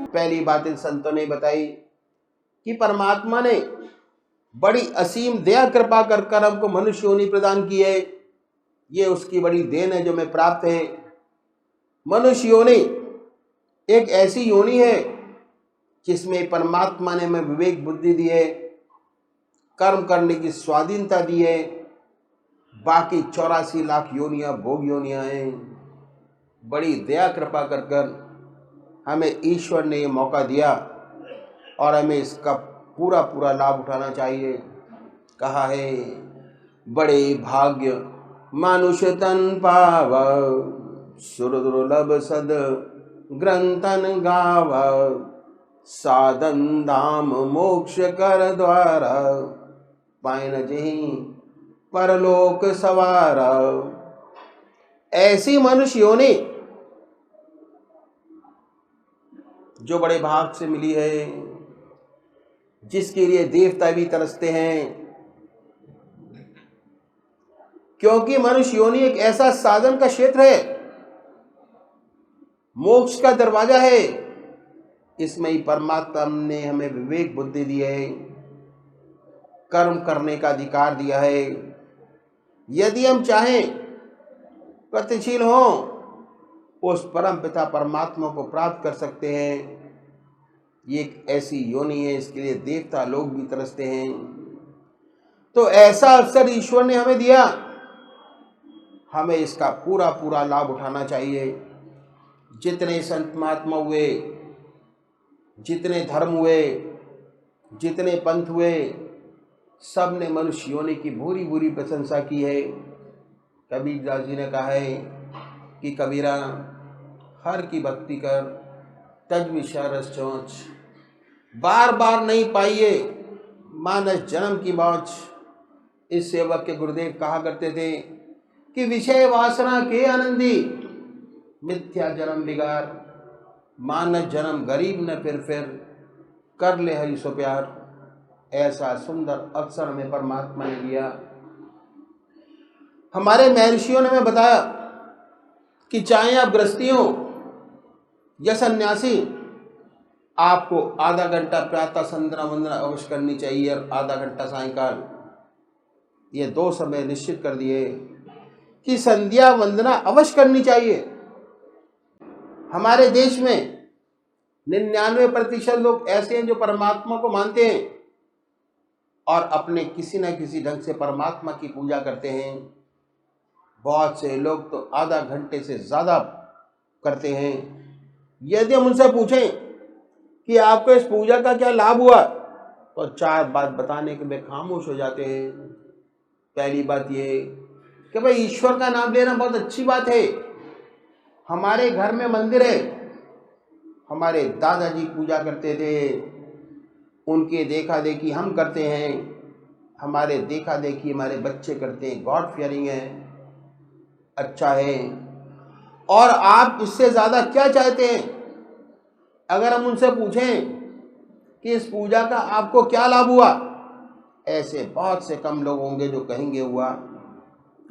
पहली बात इन संतों ने बताई कि परमात्मा ने बड़ी असीम दया कृपा कर हमको मनुष्य योनि प्रदान की है। ये उसकी बड़ी देन है जो हमें प्राप्त है। मनुष्य योनि एक ऐसी योनि है जिसमें परमात्मा ने हमें विवेक बुद्धि दी है, कर्म करने की स्वाधीनता दी है। बाकी 84 लाख योनियां भोग योनियां हैं। बड़ी दया कृपा कर हमें ईश्वर ने ये मौका दिया और हमें इसका पूरा पूरा लाभ उठाना चाहिए। कहा है, बड़े भाग्य मानुष तन पाव, सुर दुर्लभ सद ग्रंथन गाव, साधन धाम मोक्ष कर द्वार, पाइन जहीं परलोक सवार। ऐसी मनुष्य योनि जो बड़े भाग से मिली है, जिसके लिए देवता भी तरसते हैं, क्योंकि मनुष्य योनि एक ऐसा साधन का क्षेत्र है, मोक्ष का दरवाजा है। इसमें ही परमात्मा ने हमें विवेक बुद्धि दी है, कर्म करने का अधिकार दिया है। यदि हम चाहें गतिशील हों, उस परम पिता परमात्मा को प्राप्त कर सकते हैं। ये एक ऐसी योनि है, इसके लिए देवता लोग भी तरसते हैं। तो ऐसा अवसर ईश्वर ने हमें दिया, हमें इसका पूरा पूरा लाभ उठाना चाहिए। जितने संत महात्मा हुए, जितने धर्म हुए, जितने पंथ हुए, सब ने मनुष्य योनि की भूरी भूरी प्रशंसा की है। कबीरदास जी ने कहा है कि कबीरा, हर की भक्ति कर, तज विषय रस चोंच, बार बार नहीं पाइए मानस जन्म की मौज। इस सेवक के गुरुदेव कहा करते थे कि विषय वासना के आनंदी, मिथ्या जन्म बिगार, मानस जन्म गरीब न फिर कर ले हरि सो प्यार। ऐसा सुंदर अवसर हमें परमात्मा ने दिया। हमारे महर्षियों ने हमें बताया कि चाहे आप गृहस्थी हो या सन्यासी, आपको आधा घंटा प्रातः संध्या वंदना अवश्य करनी चाहिए और आधा घंटा सायंकाल। ये 2 समय निश्चित कर दिए कि संध्या वंदना अवश्य करनी चाहिए। हमारे देश में 99% लोग ऐसे हैं जो परमात्मा को मानते हैं और अपने किसी न किसी ढंग से परमात्मा की पूजा करते हैं। बहुत से लोग तो आधा घंटे से ज़्यादा करते हैं। यदि हम उनसे पूछें कि आपको इस पूजा का क्या लाभ हुआ, तो 4 बात बताने के वे खामोश हो जाते हैं। पहली बात ये कि भाई ईश्वर का नाम लेना बहुत अच्छी बात है, हमारे घर में मंदिर है, हमारे दादाजी पूजा करते थे, उनके देखा देखी हम करते हैं, हमारे देखा देखी हमारे बच्चे करते हैं, गॉड फियरिंग है, अच्छा है। और आप इससे ज़्यादा क्या चाहते हैं? अगर हम उनसे पूछें कि इस पूजा का आपको क्या लाभ हुआ, ऐसे बहुत से कम लोग होंगे जो कहेंगे हुआ।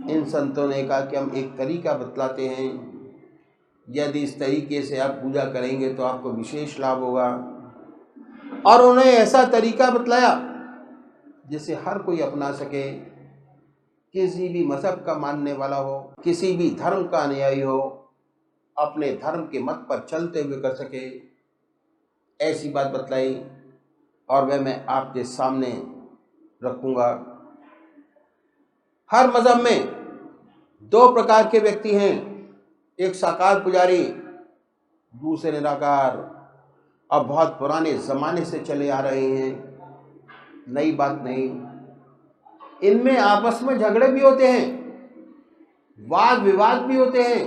इन संतों ने कहा कि हम एक तरीका बतलाते हैं, यदि इस तरीके से आप पूजा करेंगे तो आपको विशेष लाभ होगा। और उन्हें ऐसा तरीका बतलाया जिसे हर कोई अपना सके, किसी भी मजहब का मानने वाला हो, किसी भी धर्म का अनुयायी हो, अपने धर्म के मत पर चलते हुए कर सके। ऐसी बात बतलाई और वह मैं आपके सामने रखूंगा। हर मजहब में 2 प्रकार के व्यक्ति हैं, एक साकार पुजारी, दूसरे निराकार। अब बहुत पुराने ज़माने से चले आ रहे हैं, नई बात नहीं। इनमें आपस में झगड़े भी होते हैं, वाद विवाद भी होते हैं,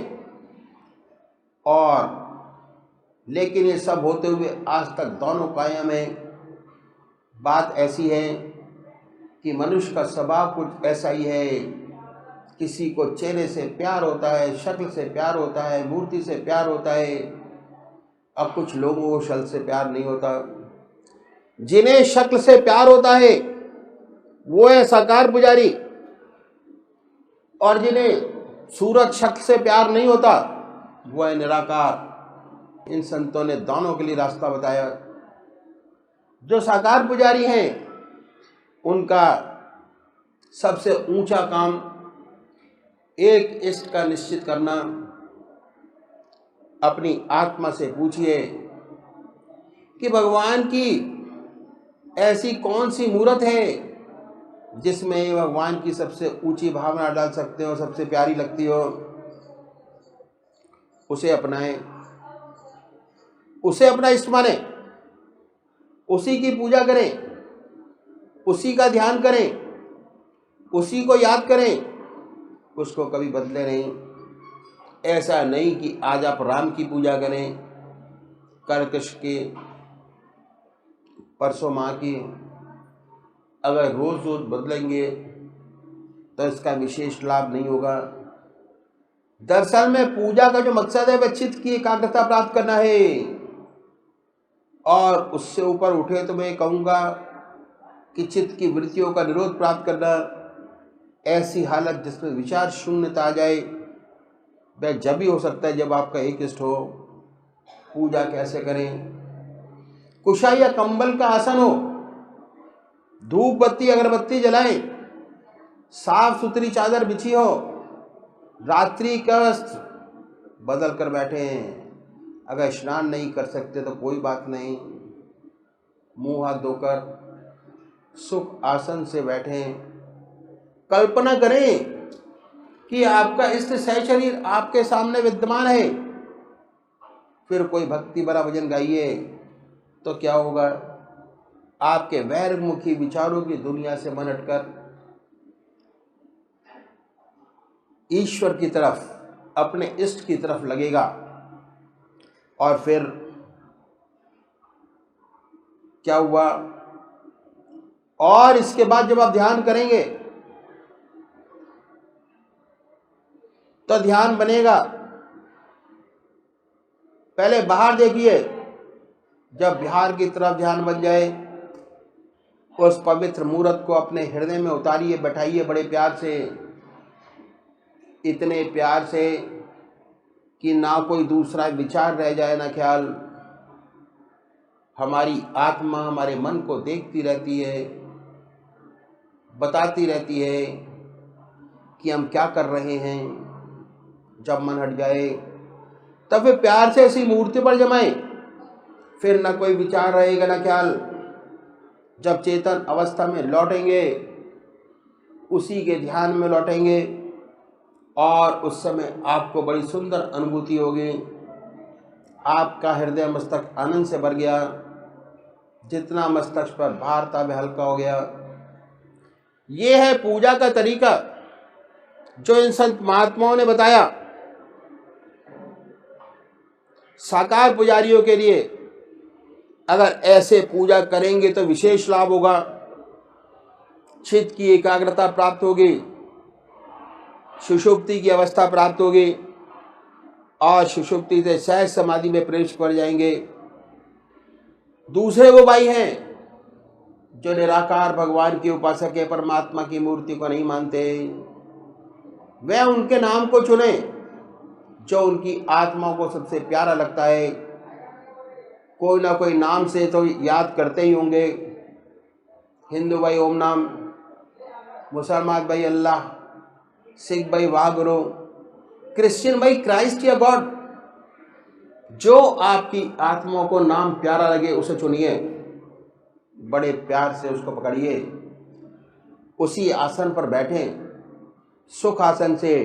और लेकिन ये सब होते हुए आज तक दोनों कायम हैं। बात ऐसी है कि मनुष्य का स्वभाव कुछ ऐसा ही है, किसी को चेहरे से प्यार होता है, शक्ल से प्यार होता है, मूर्ति से प्यार होता है, अब कुछ लोगों को शक्ल से प्यार नहीं होता। जिन्हें शक्ल से प्यार होता है वो है साकार पुजारी, और जिन्हें सूरत शक्ल से प्यार नहीं होता वो है निराकार। इन संतों ने दोनों के लिए रास्ता बताया। जो साकार पुजारी हैं उनका सबसे ऊंचा काम एक इष्ट का निश्चित करना। अपनी आत्मा से पूछिए कि भगवान की ऐसी कौन सी मूर्त है जिसमें भगवान की सबसे ऊंची भावना डाल सकते हो, सबसे प्यारी लगती हो। उसे अपनाएं, उसे अपना इष्ट माने, उसी की पूजा करें, उसी का ध्यान करें, उसी को याद करें, उसको कभी बदले नहीं। ऐसा नहीं कि आज आप राम की पूजा करें, कल कृष्ण की, परसों माँ की। अगर रोज रोज बदलेंगे तो इसका विशेष लाभ नहीं होगा। दरअसल में पूजा का जो मकसद है वह चित्त की एकाग्रता प्राप्त करना है। और उससे ऊपर उठे तो मैं कहूँगा कि चित्त की वृत्तियों का निरोध प्राप्त करना। ऐसी हालत जिसमें विचार शून्यता आ जाए वह जब भी हो सकता है जब आपका एक इष्ट हो। पूजा कैसे करें? कुशा या कंबल का आसन हो, धूप बत्ती अगरबत्ती जलाएं, साफ सुथरी चादर बिछी हो, रात्रि का वस्त्र बदल कर बैठे हैं। अगर स्नान नहीं कर सकते तो कोई बात नहीं, मुंह हाथ धोकर सुख आसन से बैठें। कल्पना करें कि आपका इष्ट सहचरीर आपके सामने विद्यमान है। फिर कोई भक्ति भरा भजन गाइए तो क्या होगा? आपके वैरमुखी विचारों की दुनिया से मन हटकर ईश्वर की तरफ, अपने इष्ट की तरफ लगेगा। और फिर क्या हुआ? और इसके बाद जब आप ध्यान करेंगे तो ध्यान बनेगा। पहले बाहर देखिए, जब बिहार की तरफ ध्यान बन जाए, उस पवित्र मूर्त को अपने हृदय में उतारिए, बैठाइए बड़े प्यार से, इतने प्यार से कि ना कोई दूसरा विचार रह जाए, ना ख्याल। हमारी आत्मा हमारे मन को देखती रहती है, बताती रहती है कि हम क्या कर रहे हैं। जब मन हट जाए तब वे प्यार से ऐसी मूर्ति पर जमाएं, फिर ना कोई विचार रहेगा ना ख्याल। जब चेतन अवस्था में लौटेंगे उसी के ध्यान में लौटेंगे और उस समय आपको बड़ी सुंदर अनुभूति होगी। आपका हृदय मस्तक आनंद से भर गया, जितना मस्तक पर भार था वह हल्का हो गया। ये है पूजा का तरीका जो इन संत महात्माओं ने बताया। साकार पुजारियों के लिए अगर ऐसे पूजा करेंगे तो विशेष लाभ होगा, चित्त की एकाग्रता प्राप्त होगी, सुषुप्ति की अवस्था प्राप्त होगी और सुषुप्ति से सहज समाधि में प्रवेश कर जाएंगे। दूसरे वो भाई हैं जो निराकार भगवान के उपासक है, परमात्मा की मूर्ति को नहीं मानते। वे उनके नाम को चुने जो उनकी आत्मा को सबसे प्यारा लगता है। कोई ना कोई नाम से तो याद करते ही होंगे। हिंदू भाई ओम नाम, मुसलमान भाई अल्लाह, सिख भाई वाहगुरु, क्रिश्चियन भाई क्राइस्ट या गॉड। जो आपकी आत्मा को नाम प्यारा लगे उसे चुनिए, बड़े प्यार से उसको पकड़िए, उसी आसन पर बैठें, सुख आसन से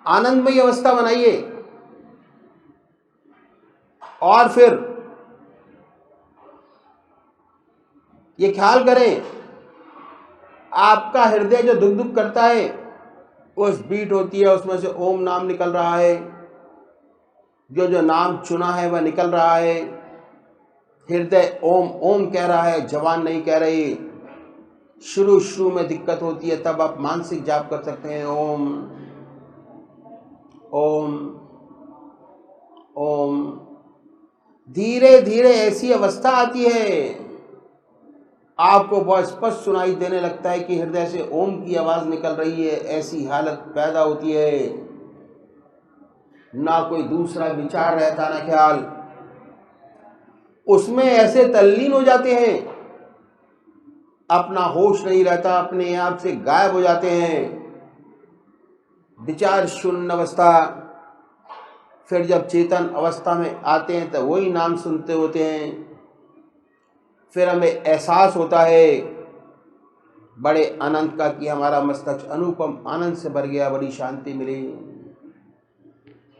आनंदमयी अवस्था बनाइए। और फिर ये ख्याल करें, आपका हृदय जो दुख दुख करता है, उस बीट होती है उसमें से ओम नाम निकल रहा है। जो नाम चुना है वह निकल रहा है। हृदय ओम ओम कह रहा है, जवान नहीं कह रही। शुरू में दिक्कत होती है, तब आप मानसिक जाप कर सकते हैं, ओम ओम ओम। धीरे धीरे ऐसी अवस्था आती है, आपको बहुत स्पष्ट सुनाई देने लगता है कि हृदय से ओम की आवाज निकल रही है। ऐसी हालत पैदा होती है, ना कोई दूसरा विचार रहता ना ख्याल, उसमें ऐसे तल्लीन हो जाते हैं, अपना होश नहीं रहता, अपने आप से गायब हो जाते हैं, विचार शून्य अवस्था। फिर जब चेतन अवस्था में आते हैं तो वही नाम सुनते होते हैं। फिर हमें एहसास होता है बड़े आनंद का कि हमारा मस्तक अनुपम आनंद से भर गया, बड़ी शांति मिली।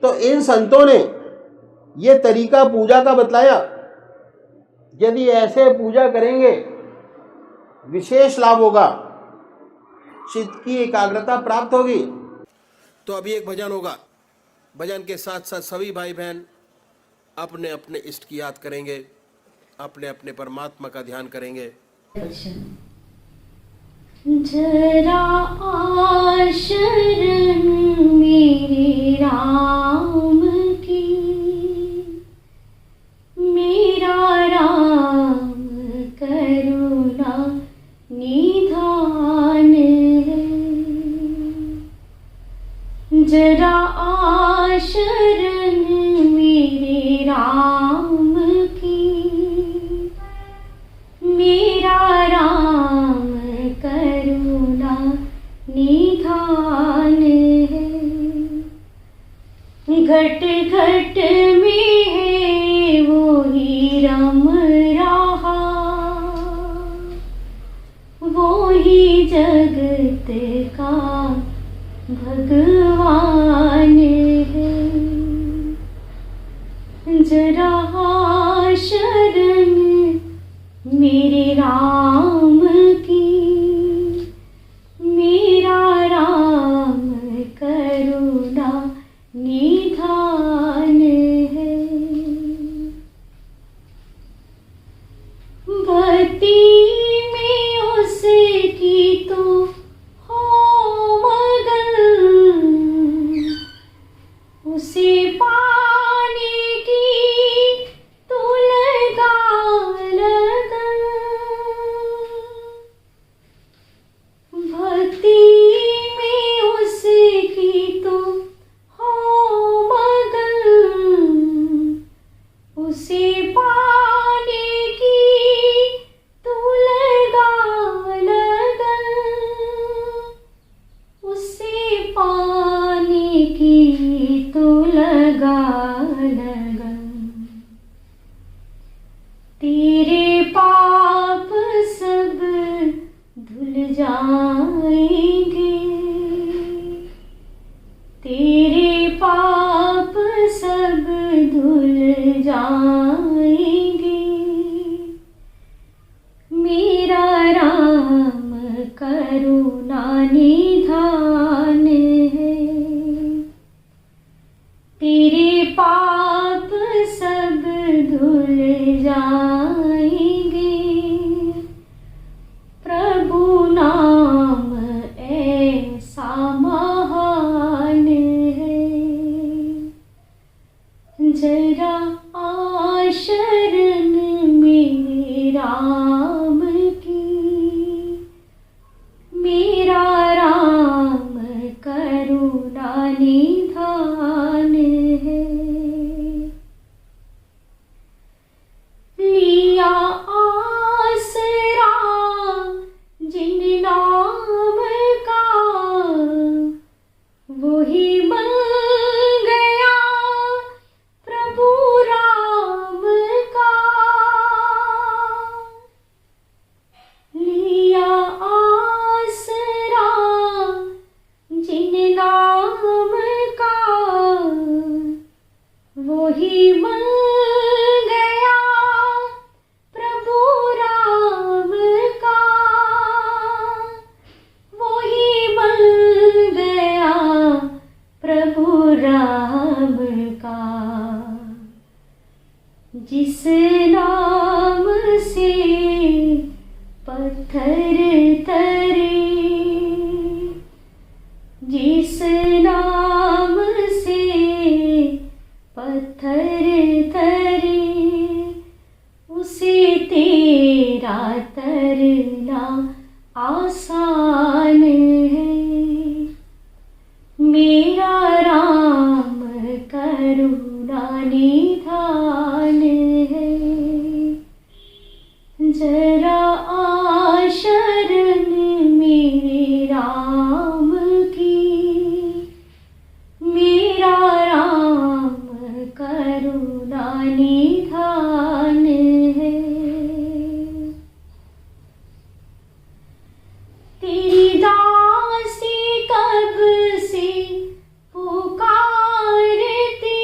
तो इन संतों ने ये तरीका पूजा का बतलाया। यदि ऐसे पूजा करेंगे विशेष लाभ होगा, चित्त की एकाग्रता प्राप्त होगी। तो अभी एक भजन होगा, भजन के साथ साथ सभी भाई बहन अपने अपने इष्ट की याद करेंगे, अपने अपने परमात्मा का ध्यान करेंगे। जरा आशरण मेरे राम की, मेरा राम करुणा निधान है। जरा आशरण मेरे राम की, मेरा राम करुणा निधान है। घट घट में है वो ही रम रहा, वो ही जगत का भगवान है। जरा शरण मेरे राम की, मेरा राम करुणा निधान है। भक्ति में उसकी तो हो मगन, उसे पाने की तो लगा लगन। भक्ति में उसकी तो हो मगन, उसे पाने की तो लगा लगन, उसे पाने की तो लगा लगन। तेरे पाप सब धुल जाएंगे, तेरे पाप सब धुल जाएंगे। मेरा राम करुणा निधान है। तेरे पाप सब धुल जाएंगे। प्रभु नाम ऐसा महान है। जरा आशरण मेरे राम की, मेरा राम करुणा निधान है। लिया आसरा जिन नाम का, वही बन गया प्रभु राम का। लिया आसरा जिन नाम का, वही बन गया प्रभु राम का। वही बन गया प्रभु राम का। जिस नाम से पत्थर तरे, जिस नाम से पत्थर तरे, उसे तेरा तरना आसान है। मेरा राम कर करुणा निधान है। जरा आ शरण मेरे राम की, मेरा राम करुणा निधान है। तेरी दासी कब से पुकारती,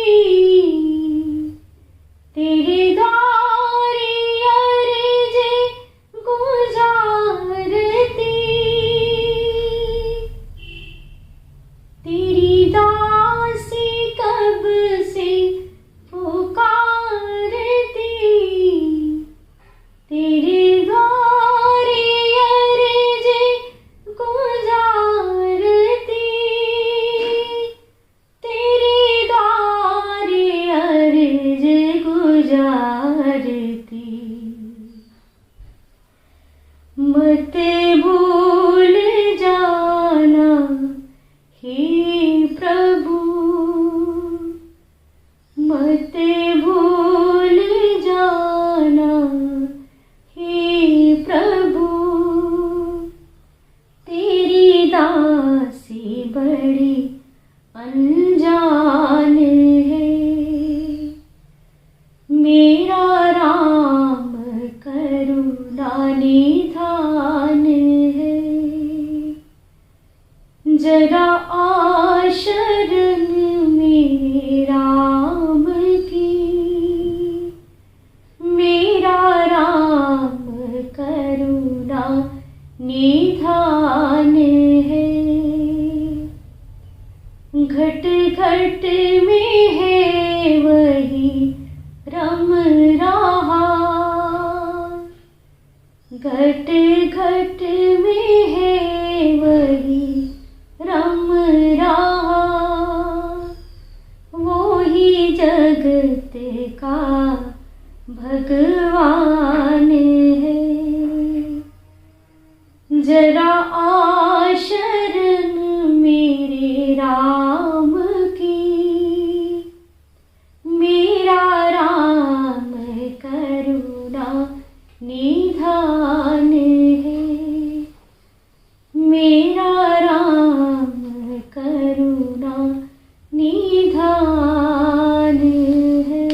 तेरे द्वारे अर्ज गुजारती। तेरी दासी कब से पुकारती, तेरे द्वारे अर्ज गुजारती। तेरे द्वारे अर्ज गुजारती। मत भूल जाना हे प्रभु, मत भूल जाना हे प्रभु। तेरी दासी बड़ी अनजान है, मेरा राम करुणा निधान है। जरा आ शरण मेरे राम की, मेरा राम करुणा निधान है। घट घट में है वही रम रहा, घट घट में है वही रम रहा। वो ही जगत का भगवान है। जरा आ शरण मेरे राम की, मेरा राम करुणा निधान है। मेरा राम करुणा निधान है।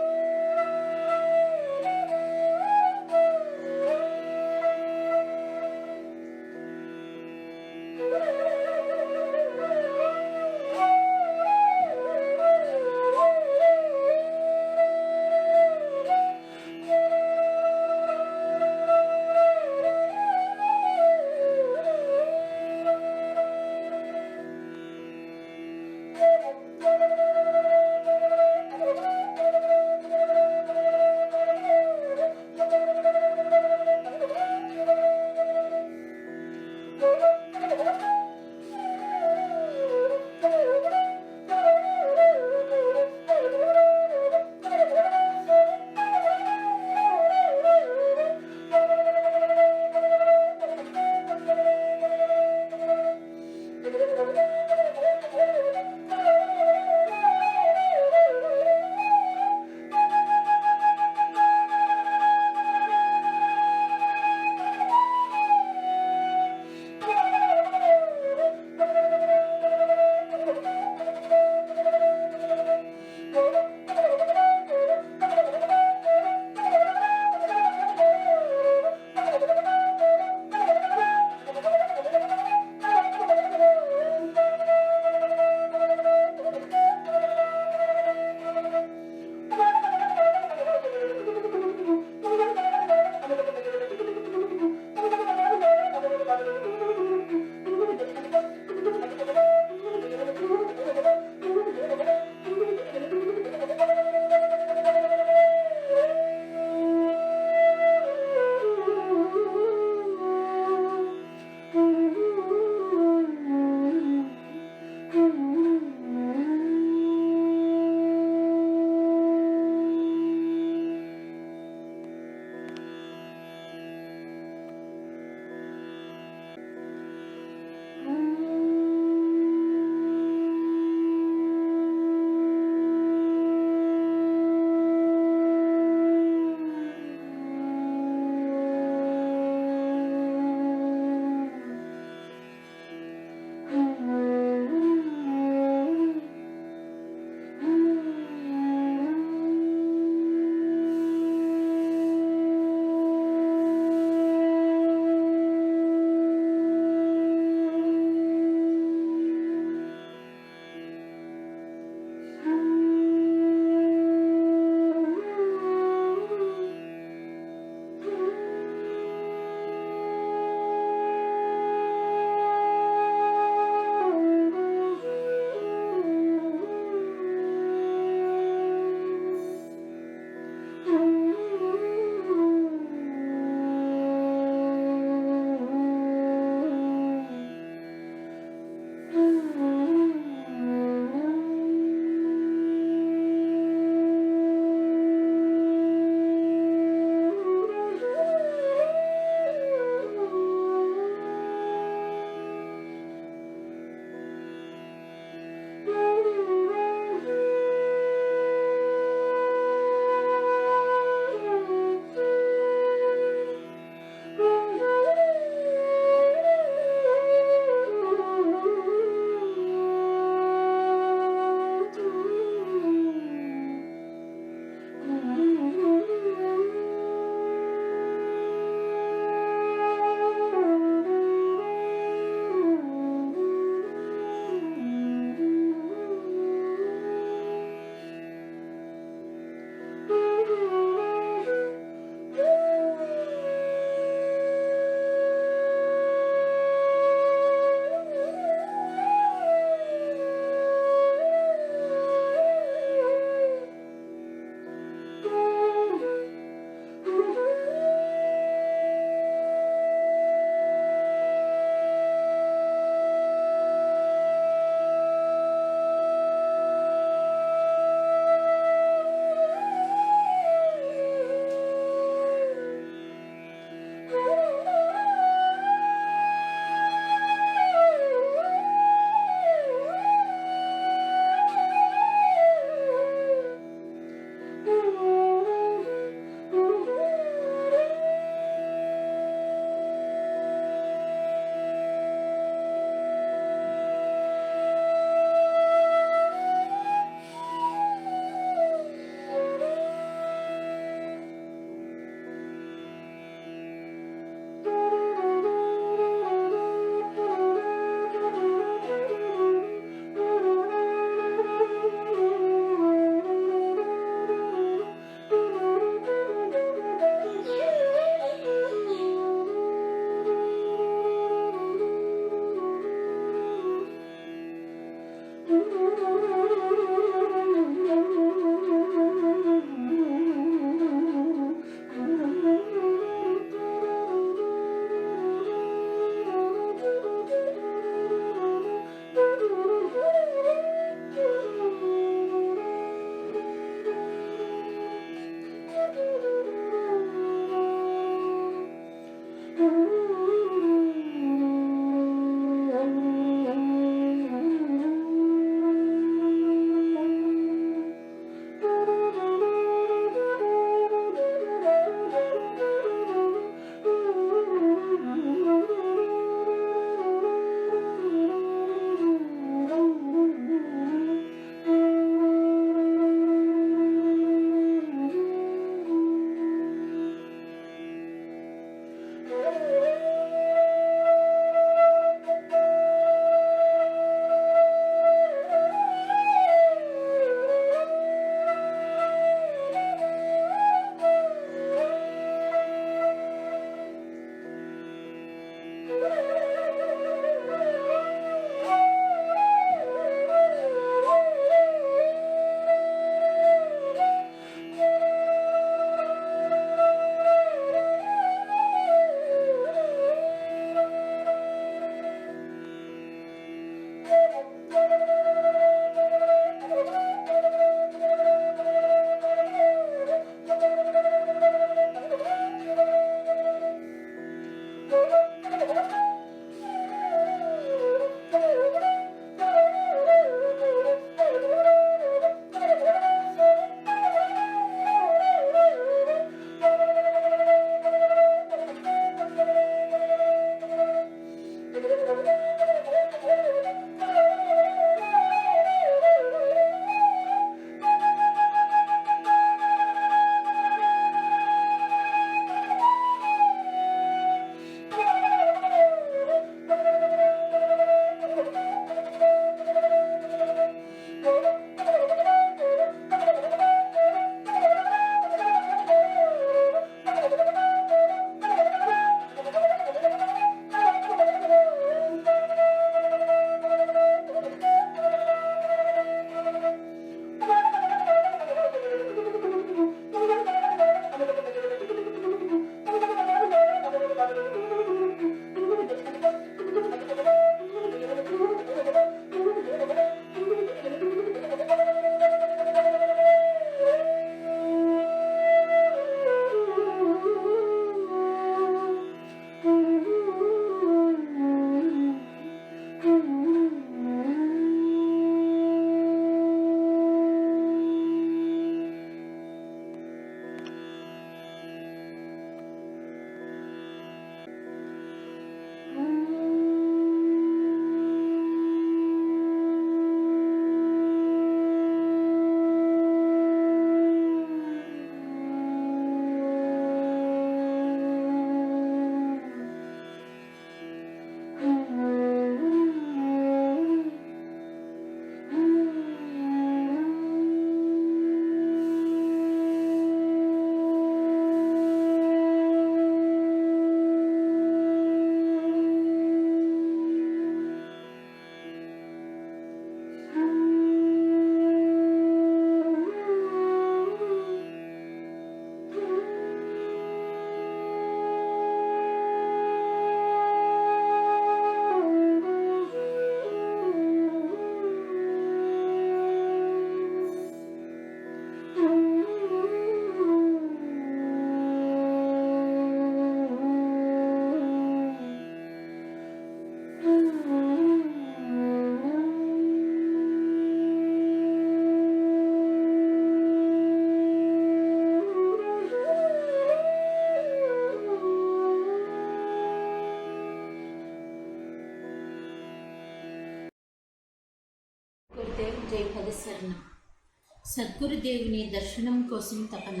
సద్గురుదేవుని దర్శనం కోసం తపన.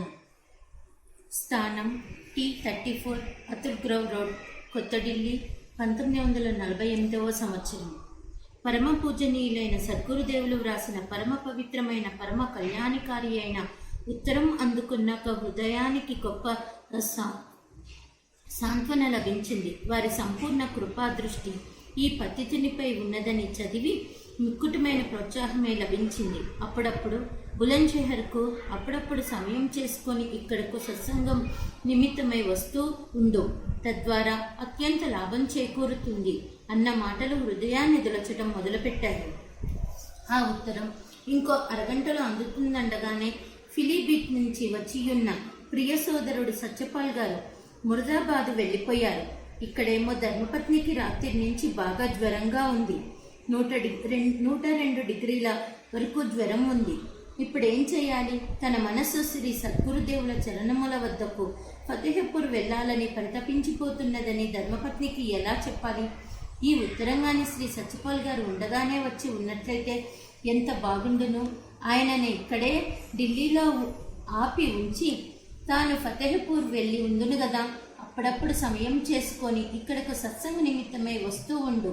స్థానం T34 అతుల్ గ్రోవ్ రోడ్, కొత్త ఢిల్లీ, 1948వ సంవత్సరం. పరమ పూజనీయులైన సద్గురుదేవులు వ్రాసిన పరమ పవిత్రమైన పరమ కళ్యాణకారి అయిన ఉత్తరం అందుకున్నాక హృదయానికి గొప్ప సాంత్వన లభించింది. వారి సంపూర్ణ కృపాదృష్టి ఈ పతితునిపై ఉన్నదని చదివి మిక్కుటమైన ప్రోత్సాహమే లభించింది. అప్పుడప్పుడు బులంద్షహర్కు అప్పుడప్పుడు సమయం చేసుకొని ఇక్కడకు సత్సంగం నిమిత్తమై వస్తూ ఉండు, తద్వారా అత్యంత లాభం చేకూరుతుంది అన్న మాటలు హృదయాన్ని దులచడం మొదలుపెట్టారు. ఆ ఉత్తరం ఇంకో అరగంటలో అందుతుందండగానే ఫిలిబీట్ నుంచి వచ్చియున్న ప్రియ సోదరుడు సత్యపాల్ గారు మురదాబాదు వెళ్ళిపోయారు. ఇక్కడేమో ధర్మపత్నికి రాత్రి నుంచి బాగా జ్వరంగా ఉంది. 102 డిగ్రీల వరకు జ్వరం ఉంది. ఇప్పుడేం చేయాలి? తన మనస్సు శ్రీ సద్గురుదేవుల చరణముల వద్దకు ఫతేహపూర్ వెళ్ళాలని పరితపించిపోతున్నదని ధర్మపత్నికి ఎలా చెప్పాలి? ఈ ఉత్తరంగాని శ్రీ సత్యపాల్ గారు ఉండగానే వచ్చి ఉన్నట్లయితే ఎంత బాగుండును. ఆయనని ఇక్కడే ఢిల్లీలో ఆపి ఉంచి తాను ఫతేహపూర్ వెళ్ళి ఉండును గదా. అప్పుడప్పుడు సమయం చేసుకొని ఇక్కడకు సత్సంగ నిమిత్తమై వస్తూ ఉండు,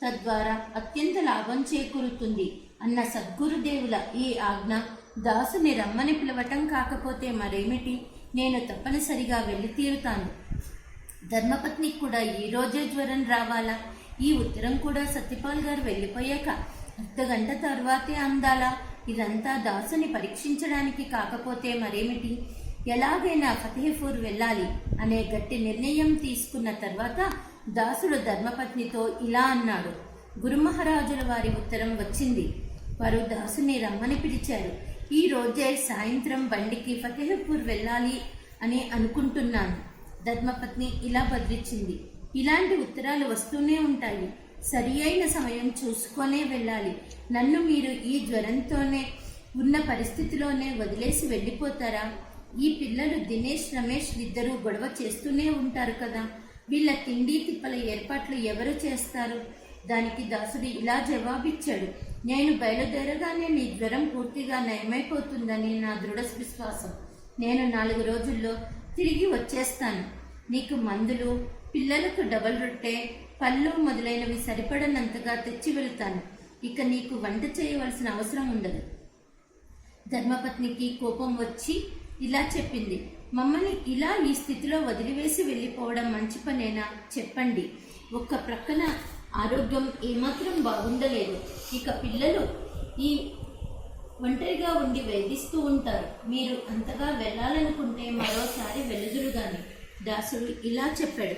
తద్వారా అత్యంత లాభం చేకూరుతుంది అన్న సద్గురుదేవుల ఈ ఆజ్ఞ దాసుని రమ్మని పిలవటం కాకపోతే మరేమిటి? నేను తప్పనిసరిగా వెళ్ళి తీరుతాను. ధర్మపత్నికి కూడా ఈ రోజే జ్వరం రావాలా? ఈ ఉత్తరం కూడా సత్యపాల్ గారు వెళ్ళిపోయాక అర్ధగంట తర్వాతే అందాలా? ఇదంతా దాసుని పరీక్షించడానికి కాకపోతే మరేమిటి? ఎలాగైనా ఫతేహపూర్ వెళ్ళాలి అనే గట్టి నిర్ణయం తీసుకున్న తర్వాత దాసుడు ధర్మపత్నితో ఇలా అన్నాడు. గురుమహారాజుల వారి ఉత్తరం వచ్చింది. వారు దాసుని రమ్మని పిలిచారు. ఈ రోజే సాయంత్రం బండికి ఫతేహపూర్ వెళ్ళాలి అని అనుకుంటున్నాను. ధర్మపత్ని ఇలా బదిలిచ్చింది. ఇలాంటి ఉత్తరాలు వస్తూనే ఉంటాయి. సరి అయిన సమయం చూసుకొనే వెళ్ళాలి. నన్ను మీరు ఈ జ్వరంతోనే ఉన్న పరిస్థితిలోనే వదిలేసి వెళ్ళిపోతారా? ఈ పిల్లలు దినేష్, రమేష్ ఇద్దరూ గొడవ చేస్తూనే ఉంటారు కదా. వీళ్ళ తిండి తిప్పల ఏర్పాట్లు ఎవరు చేస్తారు? దానికి దాసుడు ఇలా జవాబిచ్చాడు. నేను బయలుదేరగానే నీ జ్వరం పూర్తిగా నయమైపోతుందని నా దృఢ విశ్వాసం. నేను 4 రోజుల్లో తిరిగి వచ్చేస్తాను. నీకు మందులు, పిల్లలకు డబల్ రొట్టె, పళ్ళు మొదలైనవి సరిపడనంతగా తెచ్చి వెళ్తాను. ఇక నీకు వంట చేయవలసిన అవసరం ఉండదు. ధర్మపత్నికి కోపం వచ్చి ఇలా చెప్పింది. మమ్మల్ని ఇలా ఈ స్థితిలో వదిలివేసి వెళ్ళిపోవడం మంచి పనేనా? చెప్పండి. ఒక్క ప్రక్కన ఆరోగ్యం ఏమాత్రం బాగుండలేదు. ఇక పిల్లలు ఈ ఒంటరిగా ఉండి వేధిస్తూ ఉంటారు. మీరు అంతగా వెళ్ళాలనుకుంటే మరోసారి వెలుదురు గాని. దాసుడు ఇలా చెప్పాడు.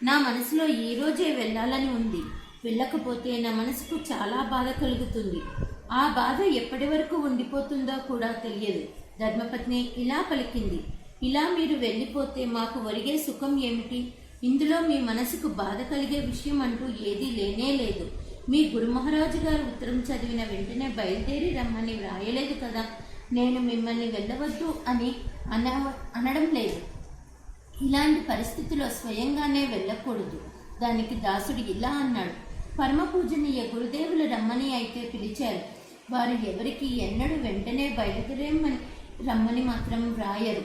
నా మనసులో ఈ రోజే వెళ్ళాలని ఉంది. వెళ్ళకపోతే నా మనసుకు చాలా బాధ కలుగుతుంది. ఆ బాధ ఎప్పటి వరకు ఉండిపోతుందో కూడా తెలియదు. ధర్మపత్ని ఇలా పలికింది. ఇలా మీరు వెళ్ళిపోతే మాకు ఒరిగే సుఖం ఏమిటి? ఇందులో మీ మనసుకు బాధ కలిగే విషయం అంటూ ఏదీ లేనే లేదు. మీ గురుమహారాజు గారు ఉత్తరం చదివిన వెంటనే బయలుదేరి రమ్మని వ్రాయలేదు కదా. నేను మిమ్మల్ని వెళ్ళవద్దు అని అనడం లేదు. ఇలాంటి పరిస్థితిలో స్వయంగానే వెళ్ళకూడదు. దానికి దాసుడు ఇలా అన్నాడు. పరమ పూజనీయ గురుదేవులు రమ్మని అయితే పిలిచారు. వారు ఎవరికి ఎన్నడూ వెంటనే రమ్మని మాత్రం వ్రాయరు.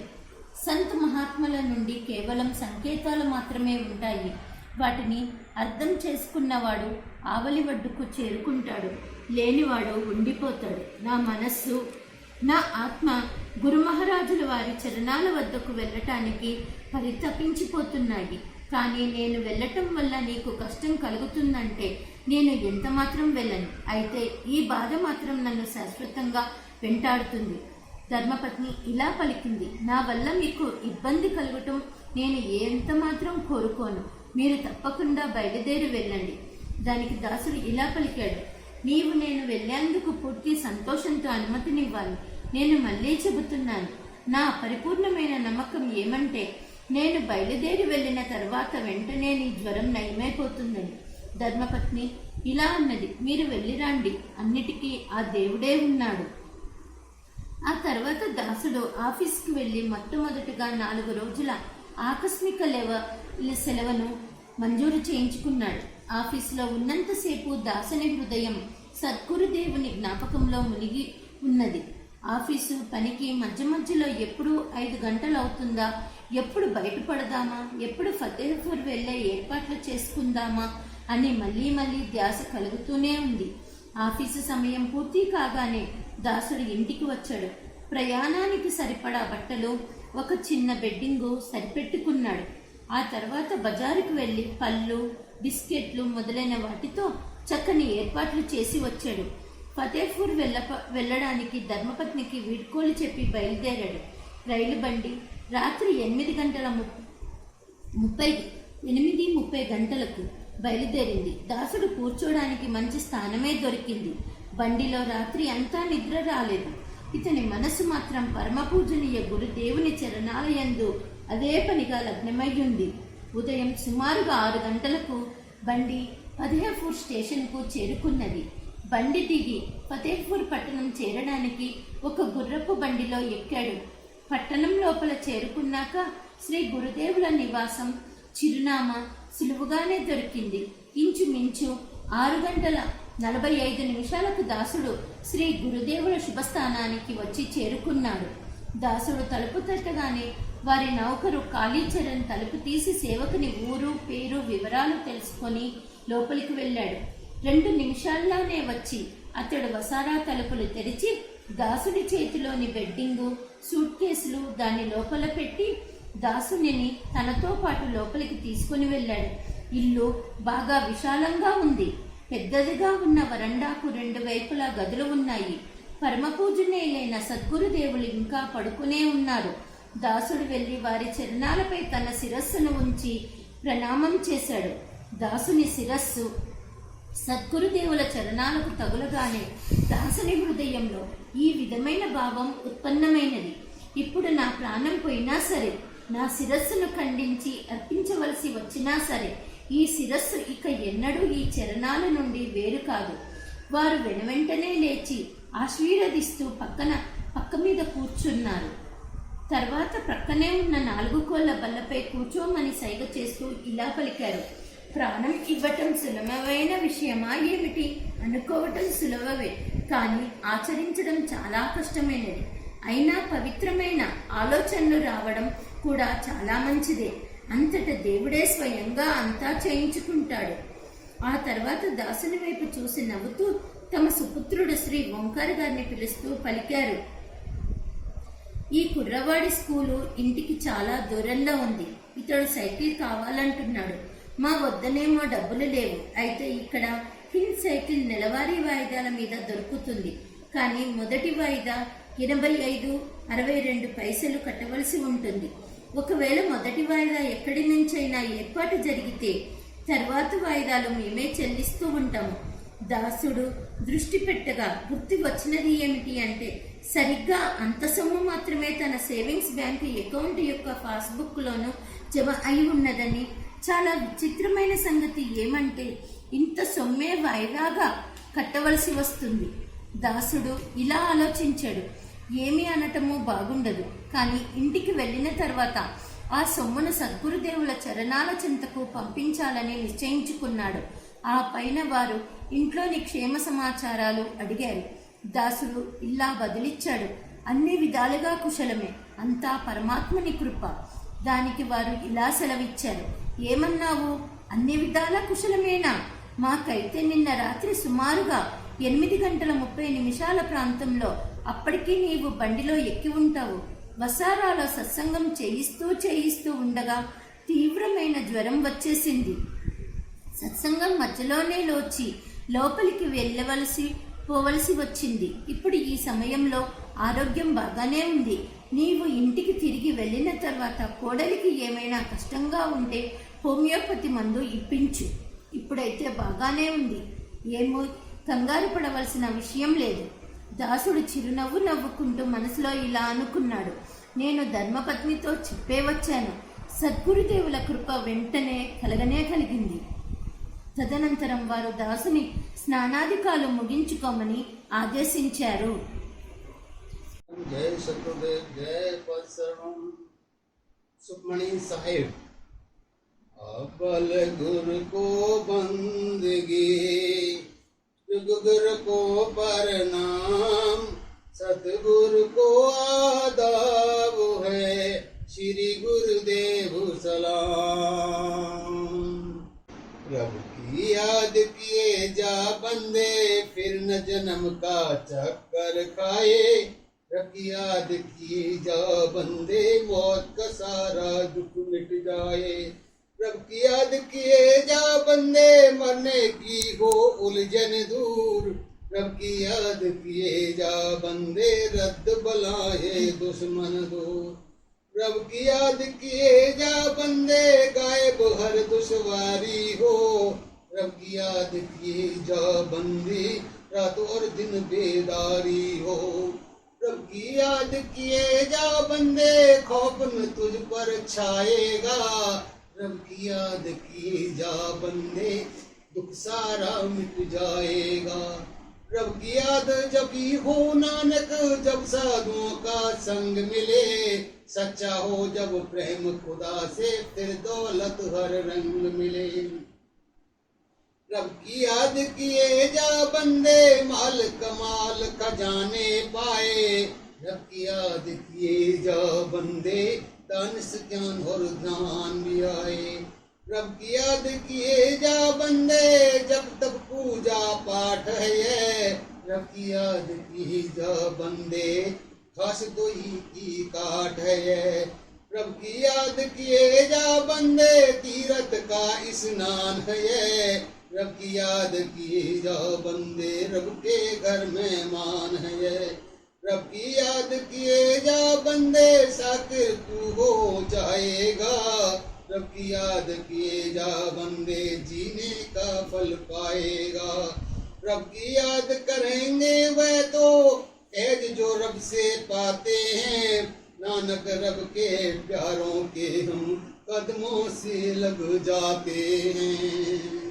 సంత మహాత్ముల నుండి కేవలం సంకేతాలు మాత్రమే ఉంటాయి. వాటిని అర్థం చేసుకున్నవాడు ఆవలి వడ్డుకు చేరుకుంటాడు, లేనివాడు ఉండిపోతాడు. నా మనస్సు, నా ఆత్మ గురుమహారాజుల వారి చరణాల వద్దకు వెళ్ళటానికి పరితపించిపోతున్నాయి. కానీ నేను వెళ్ళటం వల్ల నీకు కష్టం కలుగుతుందంటే నేను ఎంత మాత్రం వెళ్ళను. అయితే ఈ బాధ మాత్రం నన్ను శాశ్వతంగా వెంటాడుతుంది. ధర్మపత్ని ఇలా పలికింది. నా వల్ల మీకు ఇబ్బంది కలగటం నేను ఎంత మాత్రం కోరుకోను. మీరు తప్పకుండా బయలుదేరి వెళ్ళండి. దానికి దాసుడు ఇలా పలికాడు. నీవు నేను వెళ్ళేందుకు పూర్తి సంతోషంతో అనుమతినివ్వాలి. నేను మళ్ళీ చెబుతున్నాను. నా పరిపూర్ణమైన నమ్మకం ఏమంటే నేను బయలుదేరి వెళ్ళిన తర్వాత వెంటనే నీ జ్వరం నయమైపోతుందని. ధర్మపత్ని ఇలా అన్నది. మీరు వెళ్ళిరాండి, అన్నిటికీ ఆ దేవుడే ఉన్నాడు. ఆ తర్వాత దాసుడు ఆఫీస్కి వెళ్ళి మొట్టమొదటిగా 4 రోజుల ఆకస్మిక సెలవును మంజూరు చేయించుకున్నాడు. ఆఫీసులో ఉన్నంతసేపు దాసుని హృదయం సద్గురుదేవుని జ్ఞాపకంలో మునిగి ఉన్నది. ఆఫీసు పనికి మధ్య మధ్యలో ఎప్పుడు 5 గంటలు అవుతుందా, ఎప్పుడు బయటపడదామా, ఎప్పుడు ఫతేపూర్ వెళ్ళే ఏర్పాట్లు చేసుకుందామా అని మళ్ళీ మళ్ళీ ధ్యాస కలుగుతూనే ఉంది. ఆఫీసు సమయం పూర్తి కాగానే దాసుడు ఇంటికి వచ్చాడు. ప్రయాణానికి సరిపడా బట్టలు, ఒక చిన్న బెడ్డింగు సరిపెట్టుకున్నాడు. ఆ తర్వాత బజారుకు వెళ్ళి పళ్ళు, బిస్కెట్లు మొదలైన వాటితో చక్కని ఏర్పాట్లు చేసి వచ్చాడు. ఫతేపూర్ వెళ్ళడానికి ధర్మపత్నికి వీడ్కోలు చెప్పి బయలుదేరాడు. రైలు బండి రాత్రి 8:30 గంటలకు బయలుదేరింది. దాసుడు కూర్చోడానికి మంచి స్థానమే దొరికింది. బండిలో రాత్రి అంతా నిద్ర రాలేదు. ఇతని మనసు మాత్రం పరమపూజనీయ గురుదేవుని చరణాలయందు అదే పనిగా లగ్నమయ్యుంది. ఉదయం సుమారుగా 6 గంటలకు బండి ఫతేపూర్ స్టేషన్కు చేరుకున్నది. బండి దిగి ఫతేపూర్ పట్టణం చేరడానికి ఒక గుర్రపు బండిలో ఎక్కాడు. పట్టణం లోపల చేరుకున్నాక శ్రీ గురుదేవుల నివాసం చిరునామా సులువుగానే దొరికింది. ఇంచుమించు 6:45 దాసుడు శ్రీ గురుదేవుల శుభస్థానానికి వచ్చి చేరుకున్నాడు. దాసుడు తలుపు తట్టగానే వారి నౌకరు కాళీచరణ్ తలుపు తీసి సేవకుని ఊరు, పేరు, వివరాలు తెలుసుకొని లోపలికి వెళ్ళాడు. 2 నిమిషాల్లోనే వచ్చి అతడు వసారా తలుపులు తెరిచి దాసుడి చేతిలోని బెడ్డింగు, సూట్ కేసులు దాని లోపల పెట్టి దాసునిని తనతో పాటు లోపలికి తీసుకుని వెళ్ళాడు. ఇల్లు బాగా విశాలంగా ఉంది. పెద్దదిగా ఉన్న వరండాకు 2 వైపులా గదులు ఉన్నాయి. పరమపూజనీయులైన సద్గురుదేవులు ఇంకా పడుకునే ఉన్నారు. దాసుడు వెళ్ళి వారి చరణాలపై తన శిరస్సును ఉంచి ప్రణామం చేశాడు. దాసుని శిరస్సు సద్గురుదేవుల చరణాలకు తగులగానే దాసుని హృదయంలో ఈ విధమైన భావం ఉత్పన్నమైనది. ఇప్పుడు నా ప్రాణం పోయినా సరే, నా శిరస్సును ఖండించి అర్పించవలసి వచ్చినా సరే, ఈ శిరస్సు ఇక ఎన్నడూ ఈ చరణాల నుండి వేరు కాదు. వారు వెనువెంటనే లేచి ఆశీర్వదిస్తూ పక్క మీద కూర్చున్నారు. తర్వాత ప్రక్కనే ఉన్న 4 కోళ్ల బల్లపై కూర్చోమని సైగ చేస్తూ ఇలా పలికారు: ప్రాణం ఇవ్వటం సులభమైన విషయమా ఏమిటి? అనుకోవటం సులభమే, కానీ ఆచరించడం చాలా కష్టమైనది. అయినా పవిత్రమైన ఆలోచనలు రావడం కూడా చాలా మంచిదే. అంతట దేవుడే స్వయంగా అంతా చేయించుకుంటాడు. ఆ తర్వాత దాసుని వైపు చూసి నవ్వుతూ తమ సుపుత్రుడు శ్రీ ఓంకార్ గారిని పిలుస్తూ పలికారు: ఈ కుర్రవాడి స్కూలు ఇంటికి చాలా దూరంలో ఉంది. ఇతడు సైకిల్ కావాలంటున్నాడు. మా వద్దనేమో డబ్బులు లేవు. అయితే ఇక్కడ హిల్ సైకిల్ నెలవారీ వాయిదాల మీద దొరుకుతుంది. కానీ మొదటి వాయిదా 85.62 పైసలు కట్టవలసి ఉంటుంది. ఒకవేళ మొదటి వాయిదా ఎక్కడి నుంచైనా ఏర్పాటు జరిగితే తర్వాత వాయిదాలు మేమే చెల్లిస్తూ ఉంటాము. దాసుడు దృష్టి పెట్టగా గుర్తు వచ్చినది ఏమిటి అంటే, సరిగ్గా అంత సొమ్ము మాత్రమే తన సేవింగ్స్ బ్యాంకు అకౌంట్ యొక్క పాస్బుక్లోనూ జమ అయి ఉన్నదని. చాలా విచిత్రమైన సంగతి ఏమంటే, ఇంత సొమ్మే వాయిదాగా కట్టవలసి వస్తుంది. దాసుడు ఇలా ఆలోచించాడు. ఏమీ అనటము బాగుండదు, కానీ ఇంటికి వెళ్ళిన తర్వాత ఆ సొమ్మును సద్గురుదేవుల చరణాల చెంతకు పంపించాలని నిశ్చయించుకున్నాడు. ఆ పైన వారు ఇంట్లోని క్షేమ సమాచారాలు అడిగారు. దాసుడు ఇలా బదులిచ్చాడు: అన్ని విధాలుగా కుశలమే, అంతా పరమాత్మని కృప. దానికి వారు ఇలా సెలవిచ్చారు: ఏమన్నావు? అన్ని విధాలా కుశలమేనా? మాకైతే నిన్న రాత్రి సుమారుగా 8:30 ప్రాంతంలో, అప్పటికీ నీవు బండిలో ఎక్కి ఉంటావు. వసారాలో సత్సంగం చేయిస్తూ ఉండగా తీవ్రమైన జ్వరం వచ్చేసింది. సత్సంగం మధ్యలోనే లోచి లోపలికి పోవలసి వచ్చింది. ఇప్పుడు ఈ సమయంలో ఆరోగ్యం బాగానే ఉంది. నీవు ఇంటికి తిరిగి వెళ్ళిన తర్వాత కోడలికి ఏమైనా కష్టంగా ఉంటే హోమియోపతి మందు ఇప్పించు. ఇప్పుడైతే బాగానే ఉంది. ఏమో కంగారు పడవలసిన విషయం లేదు. దాసుడు చిరునవ్వు నవ్వుకుంటూ మనసులో ఇలా అనుకున్నాడు: నేను ధర్మపత్నితో చెప్పే వచ్చాను. సద్గురుదేవుల కృప వెంటనే కలిగింది. తదనంతరం వారు దాసుని స్నానాధికాలు ముగించుకోమని ఆదేశించారు. जय सतगुरुदेव, जय पदशरण सुखमणि साहिब। अबल गुरु को बंदगी, जुग गुरु को प्रणाम, सतगुरु को आदाब है, श्री गुरुदेव सलाम। प्रभु की याद किए जा बंदे, फिर न जन्म का चक्कर खाए। प्रभु की याद किए जा बंदे, मौत का सारा दुख मिट जाए। प्रभु की याद किए जा बंदे, मरने की हो उलझन दूर। प्रभु की याद किए जा बंदे, रद्द बलाए दुश्मन दूर। प्रभु की याद किए जा बंदे, गायब हर दुश्वारी हो। प्रभु की याद किए जा बंदे, रात और दिन बेदारी हो। प्रभु की याद किए जा बंदे, खौफ न तुझ पर छाएगा। प्रभु की याद किए जा बंदे, दुख सारा मिट जाएगा। प्रभु की याद जब भी हो नानक, जब साधुओं का संग मिले। सच्चा हो जब प्रेम खुदा से, फिर दौलत हर रंग मिले। प्रभु की याद किए जा बंदे, माल कमाल खजाने पाए। प्रभु की याद किए जा बंदे, दानिश ज्ञान और दान भी आए। प्रभु की याद किए जा बंदे, जब तक पूजा पाठ है। प्रभु की याद किए जा बंदे, खास दोई की काट है। प्रभु की याद किए जा बंदे, तीरथ का स्नान है। प्रभु की याद किए जा बंदे, रब के घर मेहमान है। प्रभु की याद किए जा बंदे, साकिर तू हो जाएगा। प्रभु की याद किए जा बंदे, जीने का फल पाएगा। प्रभु की याद करेंगे वह तो फैज जो रब से पाते हैं। नानक रब के प्यारों के हम कदमों से लग जाते हैं।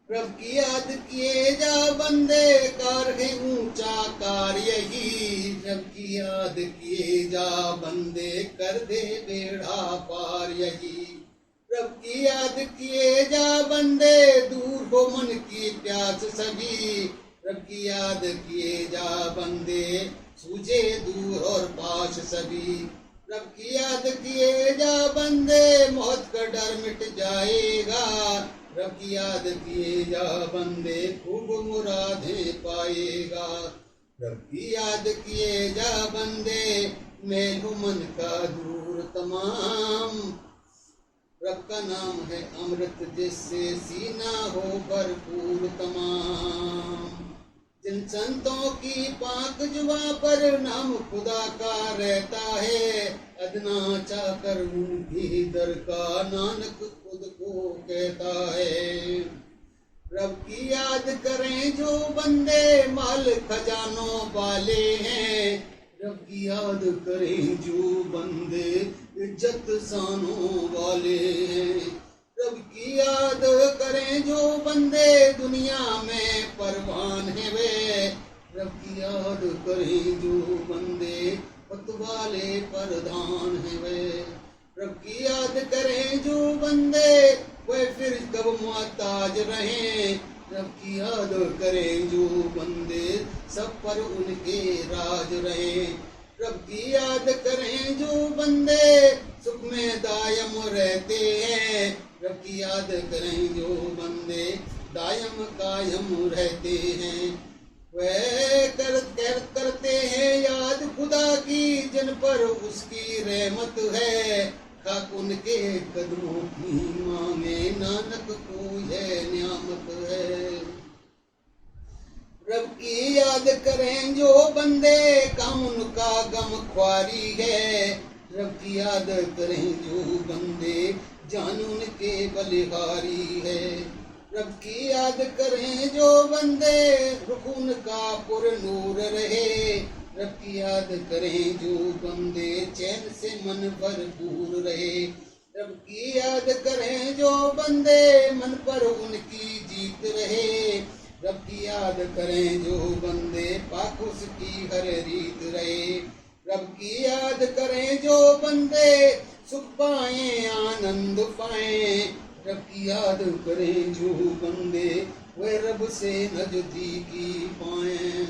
प्रभु की याद किए जा बंदे, कार है ऊंचा कार्य ही। प्रभु की याद किए जा बंदे, कर दे बेड़ा पार यही। प्रभु की याद किए जा बंदे, दूर हो मन की प्यास सभी। प्रभु की याद किए जा बंदे, सूझे दूर और पास सभी। प्रभु की याद किए जा बंदे, मौत का डर मिट जाएगा। प्रभु की याद किए जा बंदे, खूब मुरादें पाएगा। प्रभु की याद किए जा बंदे, मैल मन का दूर तमाम। प्रभु का नाम है अमृत, जिससे सीना हो भरपूर तमाम। जिन संतों की पाक जुबां पर नाम खुदा का रहता है। अदना चाकर उनकी दर का नानक खुद को कहता है। प्रभु की याद करें जो बंदे, माल खजानों वाले हैं। प्रभु की याद करें जो बंदे, इज्जत शानों वाले हैं। प्रभु की याद करें जो बंदे, दुनिया में परवान है वे। प्रभु की याद करें जो बंदे, पत वाले प्रधान है वे। प्रभु की याद करें जो बंदे, वे फिर कब मुहताज रहें। प्रभु की याद करें जो बंदे, सब पर उनके राज रहे। प्रभु की याद करें जो बंदे, सुख में दायम रहते हैं। प्रभु की याद करें जो बंदे, दायम कायम रहते हैं। वह करते हैं याद खुदा की, जिन पर उसकी रहमत है। खाक उनके कदमों की मांगे, नानक को यह नियामत है। प्रभु की याद करें जो बंदे, काम उनका गम ख्वारी है। प्रभु की याद करें जो बंदे, जान उनके बलिहारी है। प्रभु की याद करें जो बंदे, रुख उनका पुर नूर रहे। प्रभु की याद करें जो बंदे, चैन से मन भरपूर रहे। प्रभु की याद करें जो बंदे, मन पर उनकी जीत रहे। प्रभु की याद करें जो बंदे, पाक उसकी हर रीत रहे। प्रभु की याद करें जो बंदे, सुख पाए आनंद पाए। प्रभु की याद करें जो बंदे, वे रब से नजदीकी पाए।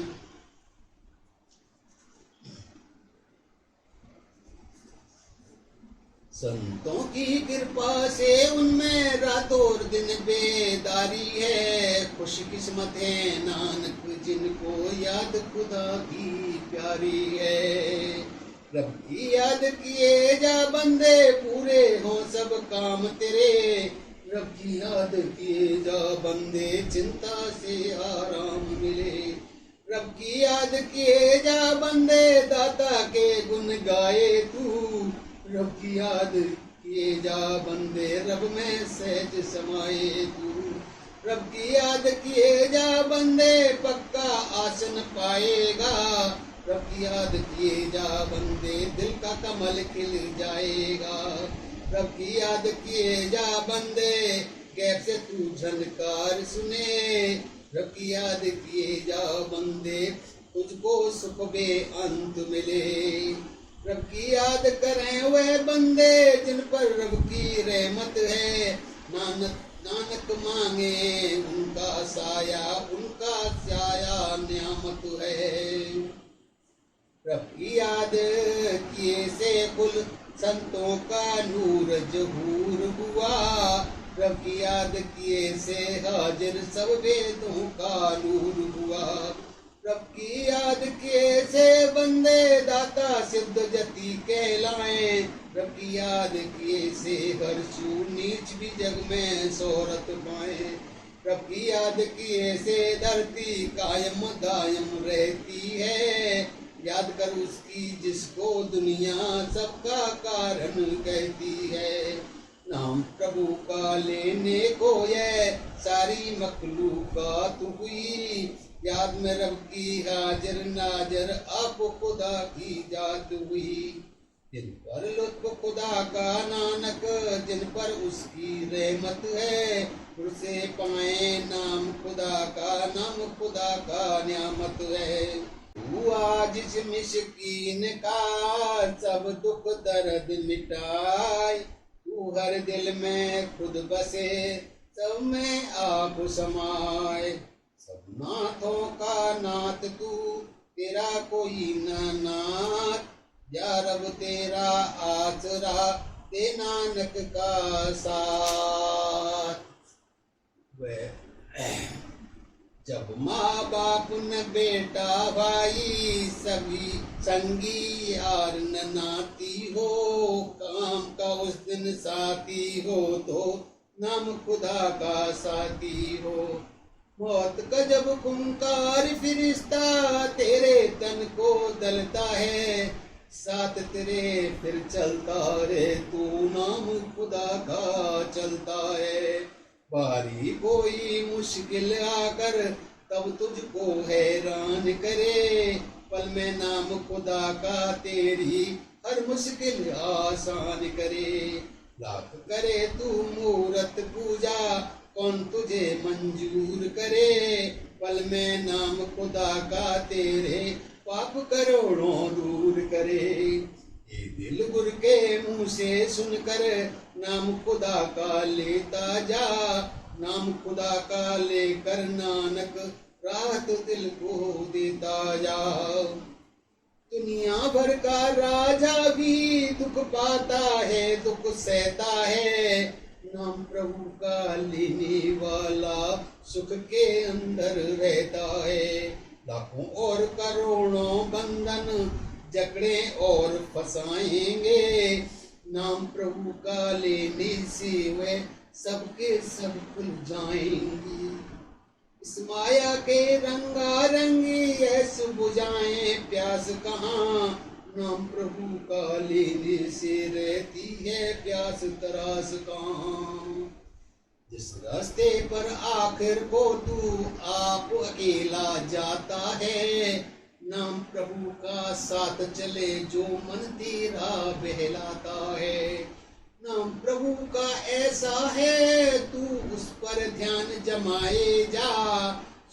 संतों की कृपा से उनमें रात और दिन बेदारी है। खुशकिस्मत है नानक जिनको याद खुदा की प्यारी है। रब की याद किए जा बंदे पूरे हो सब काम तेरे। रब की याद किए जा बंदे चिंता से आराम मिले। रब की याद किए जा बंदे दाता के गुण गाए तू। रब की याद किए जा बंदे रब में सहज समाए तू। रब की याद किए जा बंदे पक्का आसन पाएगा। रब की याद किए जा बंदे दिल का कमल खिल जाएगा। रब की याद किए जा बंदे गैब से तू झनकार सुने। रब की याद किए जा बंदे तुझको सुख बे अंत मिले। रब की याद करें वे बंदे जिन पर रब की रहमत है। नानक मांगे उनका साया नियामत है। रब की याद किए से कुल संतों का नूर जहूर हुआ। रब की याद किए से हाजिर सब वेदों का नूर हुआ। रब की याद किए से बंदे दाता सिद्ध जति कहलाए। रब की याद किए से हर छू नीच भी जग में शोहरत पाए। रब की याद किए से धरती कायम दायम रहती है। याद कर उसकी जिसको दुनिया सबका कारण कहती है। नाम प्रभु का लेने को यह सारी मखलूकात हुई। याद में रब की हाजिर नाजर आप खुदा की जात हुई। जिन पर लुत्फ खुदा का नानक जिन पर उसकी रहमत है। उसे पाए नाम खुदा का नियामत है। तू आज इस मिस्कीन का सब दुख दर्द मिटाए। तू हर दिल में खुद बसे सब में आप समाए। सब नाथों का नाथ तू तेरा कोई न नाथ। या रब तेरा आसरा दे नानक का साथ। जब माँ बाप न बेटा भाई सभी संगी यार न नाती हो। काम का उस दिन साथी हो तो नाम खुदा का साथी हो। मौत का जब खूंखार फिरिश्ता तेरे तन को दलता है। साथ तेरे फिर चलता रे तू नाम खुदा का चलता है। बारी कोई मुश्किल आकर तब तुझको हैरान करे। पल में नाम खुदा का तेरी हर मुश्किल आसान करे। लाख करे तू मूरत पूजा कौन तुझे मंजूर करे। पल में नाम खुदा का तेरे पाप करोड़ों दूर करे। ये दिल गुर के मुंह से सुनकर नाम खुदा का लेता जा। नाम खुदा का लेकर नानक राहत दिल को देता जा। दुनिया भर का राजा भी दुख पाता है दुख सहता है। नाम प्रभु का लेने वाला सुख के अंदर रहता है। लाखों और करोड़ों बंधन जकड़े और फसाएंगे। नाम प्रभु का लेने से वे सबके सब खुल जाएंगे। इस माया के रंगारंगी ऐसे बुझाएं प्यास कहाँ। नाम प्रभु का लेने से रहती है प्यास तरास कहाँ। जिस रास्ते पर आखिर को तू आप अकेला जाता है। नाम प्रभु का साथ चले जो मन तेरा बहलाता है। नाम प्रभु का ऐसा है तू उस पर ध्यान जमाए जा।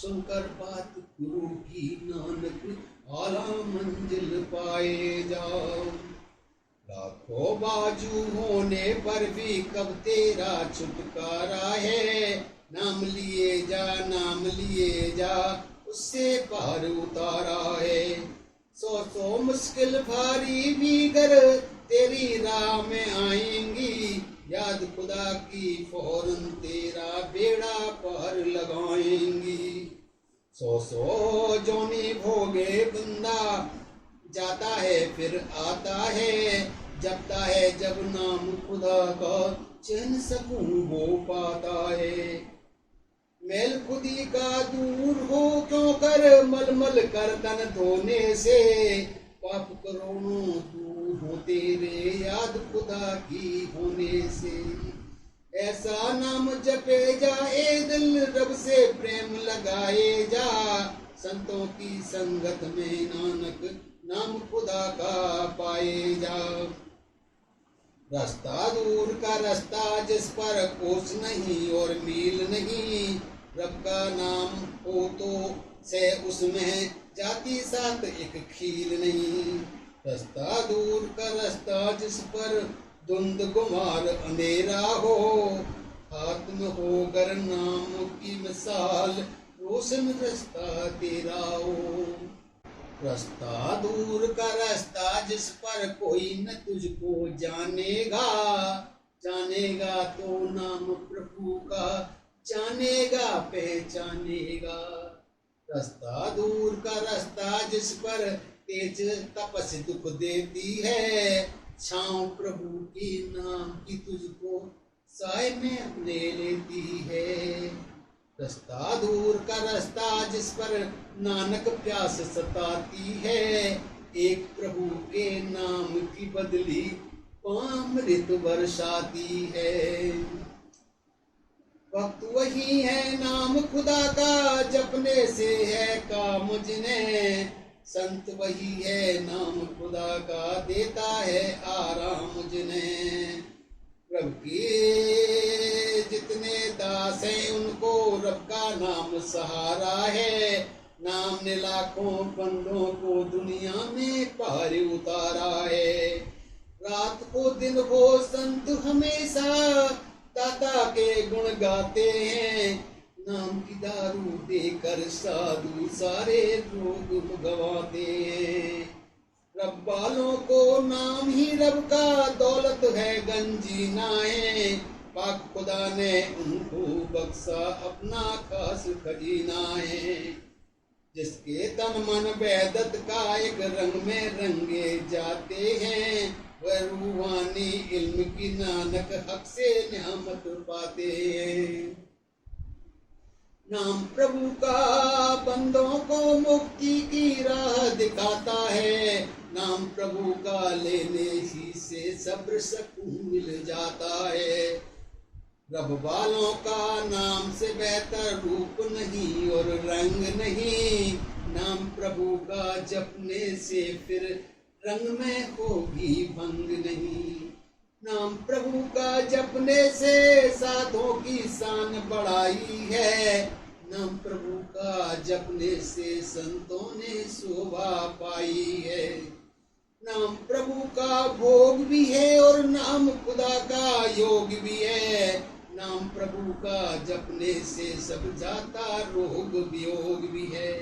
सुनकर बात गुरु की नानक आला मंजिल पाए जाओ। लाखों बाजू होने पर भी कब तेरा छुटकारा है। नाम लिए जा उससे पार उतारा है। सौ मुश्किल भारी भी गर तेरी राह में आएंगी, याद खुदा की फौरन तेरा बेड़ा पार लगाएंगी। सौ जोनी भोगे बंदा जाता है फिर आता है, जपता है जब नाम खुदा का चैन सकून हो पाता है। मैल खुदी का दूर हो क्यों कर मलमल कर तन धोने से, पाप करोड़ों दूर हो तेरे याद खुदा की होने से। ऐसा नाम जपे जा ए दिल रब से प्रेम लगाए जा, संतों की संगत में नानक नाम खुदा का पाए जा। रास्ता दूर का रास्ता जिस पर कोस नहीं और मील नहीं, रब का नाम हो तो से उसमें जाती साथ एक खील नहीं। रास्ता दूर का रास्ता जिस पर धुंध गुमार अंधेरा हो, हाथ में हो गर नाम की मिसाल रोशन रास्ता तेरा हो। रास्ता दूर का रास्ता जिस पर कोई न तुझको जानेगा, जानेगा तो नाम प्रभु का जानेगा पहचानेगा। रास्ता दूर का रास्ता जिस पर तेज तपस दुख देती है, छाँव प्रभु की नाम की तुझको साए में अपने लेती है। रास्ता दूर का रास्ता जिस पर नानक प्यास सताती है, एक प्रभु के नाम की बदली अमृत बरसाती है। वक्त वही है नाम खुदा का जपने से है काम जिन्हें, संत वही है नाम खुदा का देता है आराम जिन्हें। रब के जितने दास हैं उनको रब का नाम सहारा है, नाम ने लाखों बंदों को दुनिया में पार उतारा है। रात को दिन हो संत हमेशा दाता के गुण गाते हैं, नाम की दारू देकर साधु सारे रोग भगवाते हैं। रब वालों को नाम ही रब का दौलत है गंजीना है, पाक खुदा ने उनको बख्शा अपना खास खजीना है। जिसके तन मन वैदत का एक रंग में रंगे जाते हैं, वह रूहानी इल्म की नानक हक से नियामत पाते हैं। नाम प्रभु का बंदों को मुक्ति की राह दिखाता है, नाम प्रभु का लेने ही से सब्र सुकून मिल जाता है। रब वालों का नाम से बेहतर रूप नहीं और रंग नहीं, नाम प्रभु का जपने से फिर रंग में होगी भंग नहीं। नाम प्रभु का जपने से साधों की शान बढ़ाई है, नाम प्रभु का जपने से संतों ने शोभा पाई है। नाम प्रभु का भोग भी है और नाम खुदा का योग भी है, नाम प्रभु का जपने से सब जाता रोग वियोग भी है।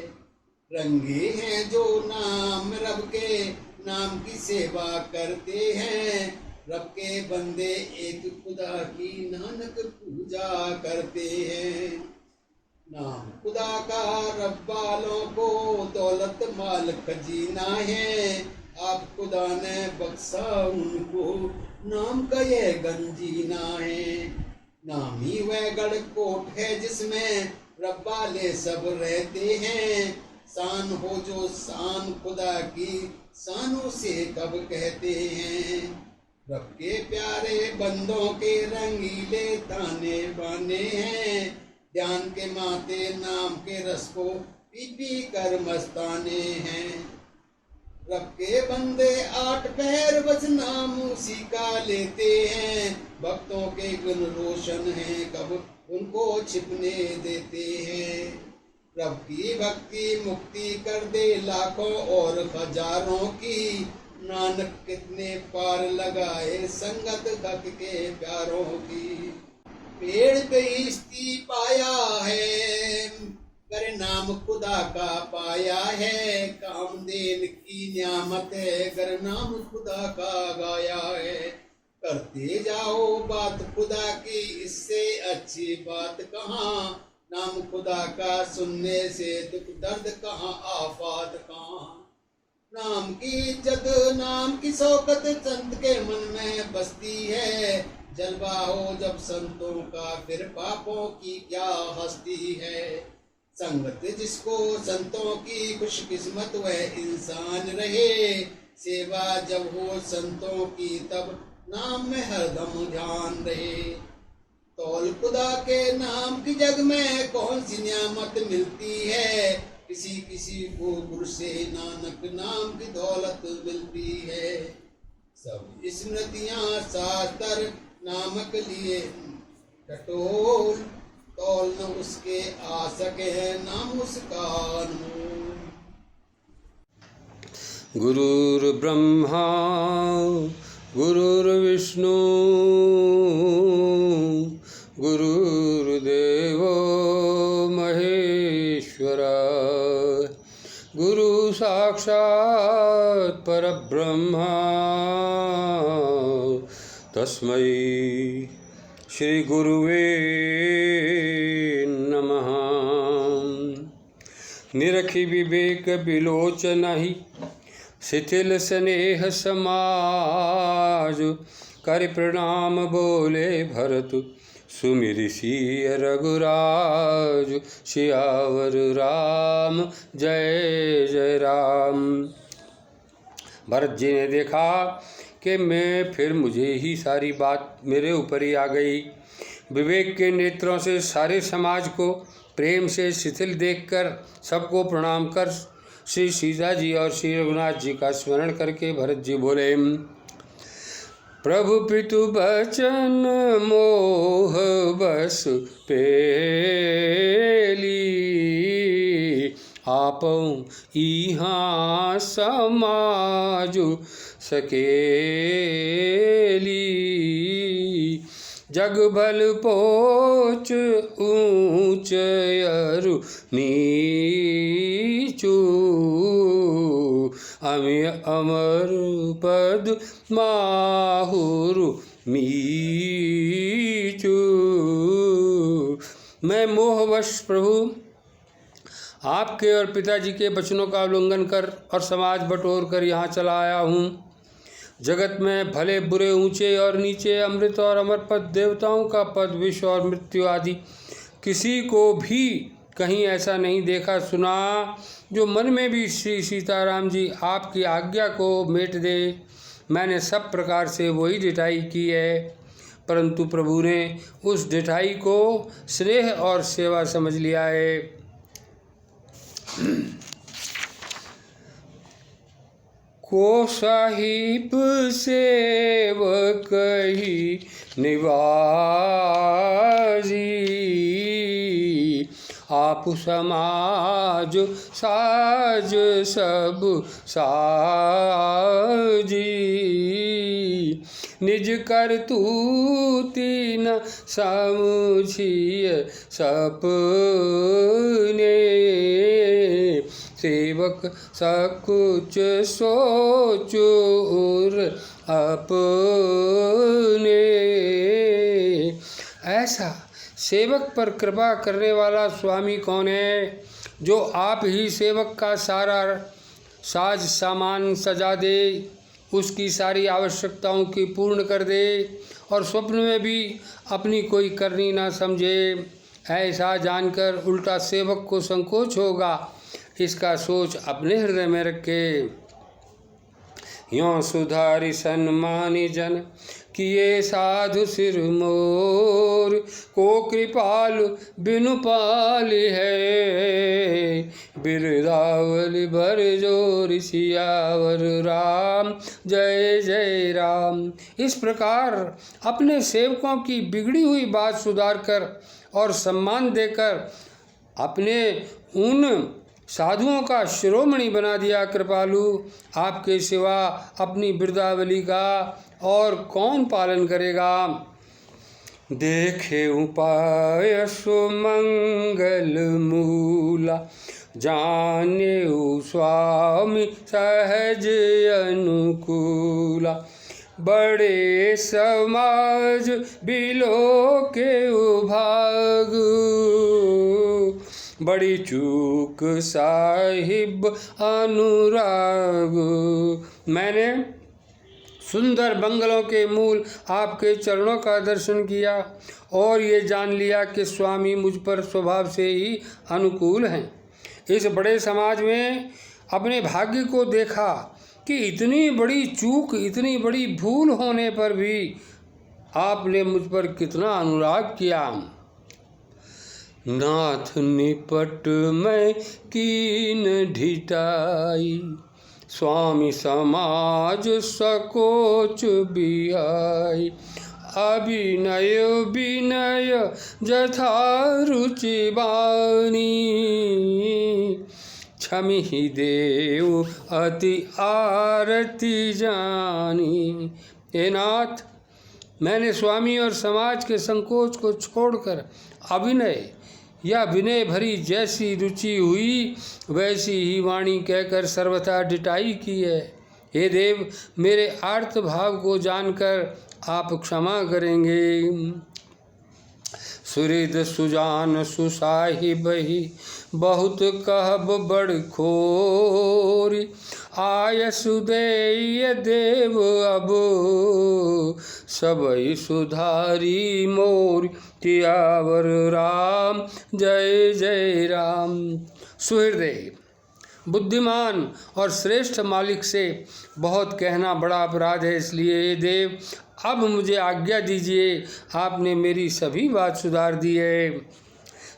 रंगे हैं जो नाम रब के नाम की सेवा करते हैं, रब के बंदे एक खुदा की नानक पूजा करते हैं। नाम खुदा का रब वालों को दौलत माल खजीना है, आप खुदा ने बख्शा उनको नाम का ये गंजीना है। नाम ही वह गढ़ कोट है जिसमें रब वाले सब रहते हैं, शान हो जो शान खुदा की शानों से कब कहते हैं। रब के प्यारे बंदों के रंगीले ताने बाने हैं, ध्यान के माते नाम के रस को पी पी कर मस्ताने हैं। रब के बंदे 8 पहर बस नाम उसी का लेते हैं, भक्तों के गुण रोशन हैं कब उनको छिपने देते हैं। रब की भक्ति मुक्ति कर दे लाखों और हजारों की, नानक कितने पार लगाए संगत हक के प्यारों की। पेड़ पे इस्ती पाया है, कर नाम खुदा का पाया है। कामदेन की नियामत है, कर नाम खुदा का गाया है। करते जाओ बात खुदा की, इससे अच्छी बात कहाँ। नाम खुदा का सुनने से दुख दर्द कहाँ, आफत कहाँ। नाम की इज्जत नाम की शौकत संत के मन में बसती है। जलवा हो जब संतों का, फिर पापों की क्या हस्ती है। संगत जिसको संतों की, खुशकिस्मत वह इंसान रहे। सेवा जब हो संतों की, तब नाम में हरदम ध्यान रहे। तौल खुदा के नाम की जग में कौन सी नियामत मिलती है। किसी किसी को गुरु से नानक नाम की दौलत मिलती है। सब स्मृतियां शास्त्र नामक लिए टटोल, तौल न उसके आ सके नाम उसका अनमोल। गुरुर्ब्रह्मा गुरुर्विष्णु गुरुर्देवो महेश्वरा, गुरु साक्षात् परब्रह्मा तस्मै श्री गुरुवे नमः। निरखि विवेक विलोचनहि, शिथिल स्नेह समाज। कर प्रणाम बोले भरत, सुमिरि सिय रघुराज। सियावर राम जय जय राम। भरत जी ने देखा कि मैं फिर मुझे ही सारी बात मेरे ऊपर ही आ गई। विवेक के नेत्रों से सारे समाज को प्रेम से शिथिल देखकर सबको प्रणाम कर श्री सीता जी और श्री रघुनाथ जी का स्मरण करके भरत जी बोले, प्रभु पितु बचन मोह बस पेली। आपं इहाँ समाजु सकेली। जग भल पोच ऊंच अरु नीचू। अमि अमर पद माहुरु मीचू। मैं मोहवश प्रभु आपके और पिताजी के वचनों का उल्लंघन कर और समाज बटोर कर यहाँ चला आया हूँ। जगत में भले बुरे ऊंचे और नीचे, अमृत और अमर पद, देवताओं का पद, विष और मृत्यु आदि किसी को भी कहीं ऐसा नहीं देखा सुना जो मन में भी श्री सीताराम जी आपकी आज्ञा को मेट दे। मैंने सब प्रकार से वही डिठाई की है, परंतु प्रभु ने उस डिठाई को स्नेह और सेवा समझ लिया है। को साहिब सेवक ही निवाजी। आप समाज साज सब साजी। निज करतूति न समझिए सपने। सेवक सकुच सोचुर अपने। ऐसा सेवक पर कृपा करने वाला स्वामी कौन है, जो आप ही सेवक का सारा साज सामान सजा दे, उसकी सारी आवश्यकताओं की पूर्ण कर दे और स्वप्न में भी अपनी कोई करनी ना समझे। ऐसा जानकर उल्टा सेवक को संकोच होगा, इसका सोच अपने हृदय में रखे। यों सुधारि सन्मानी जन, किए साधु सिर मोर। को कृपालु बिनु पाल है, बिरदावली भर जोर। सियावर राम जय जय राम। इस प्रकार अपने सेवकों की बिगड़ी हुई बात सुधार कर और सम्मान देकर अपने उन साधुओं का शिरोमणि बना दिया कृपालु। आपके सिवा अपनी बिरदावली का और कौन पालन करेगा। देखे उपाय सुमंगल मूला, जाने स्वामी सहज अनुकूला। बड़े समाज बिलो के उभाग, बड़ी चूक साहिब अनुराग। मैंने सुंदर बंगलों के मूल आपके चरणों का दर्शन किया और ये जान लिया कि स्वामी मुझ पर स्वभाव से ही अनुकूल हैं। इस बड़े समाज में अपने भाग्य को देखा कि इतनी बड़ी चूक, इतनी बड़ी भूल होने पर भी आपने मुझ पर कितना अनुराग किया। नाथ निपट मैं कीन ढिठाई, स्वामी समाज सकोच बिहाई। अभिनय विनय जथा रुचि बानी, क्षमि देव अति आरती जानी। हे नाथ, मैंने स्वामी और समाज के संकोच को छोड़कर अभिनय या विनय भरी जैसी रुचि हुई वैसी ही वाणी कहकर सर्वथा डिटाई की है। हे देव, मेरे आर्त भाव को जानकर आप क्षमा करेंगे। सुहृद सुजान सुसाहिब ही, बहुत कहब बड़ खोरी। आय सुदेय देव अब, सबई सुधारी मोरी। तियावर राम जय जय राम। सुहृदय, बुद्धिमान और श्रेष्ठ मालिक से बहुत कहना बड़ा अपराध है, इसलिए हे देव अब मुझे आज्ञा दीजिए। आपने मेरी सभी बात सुधार दी है।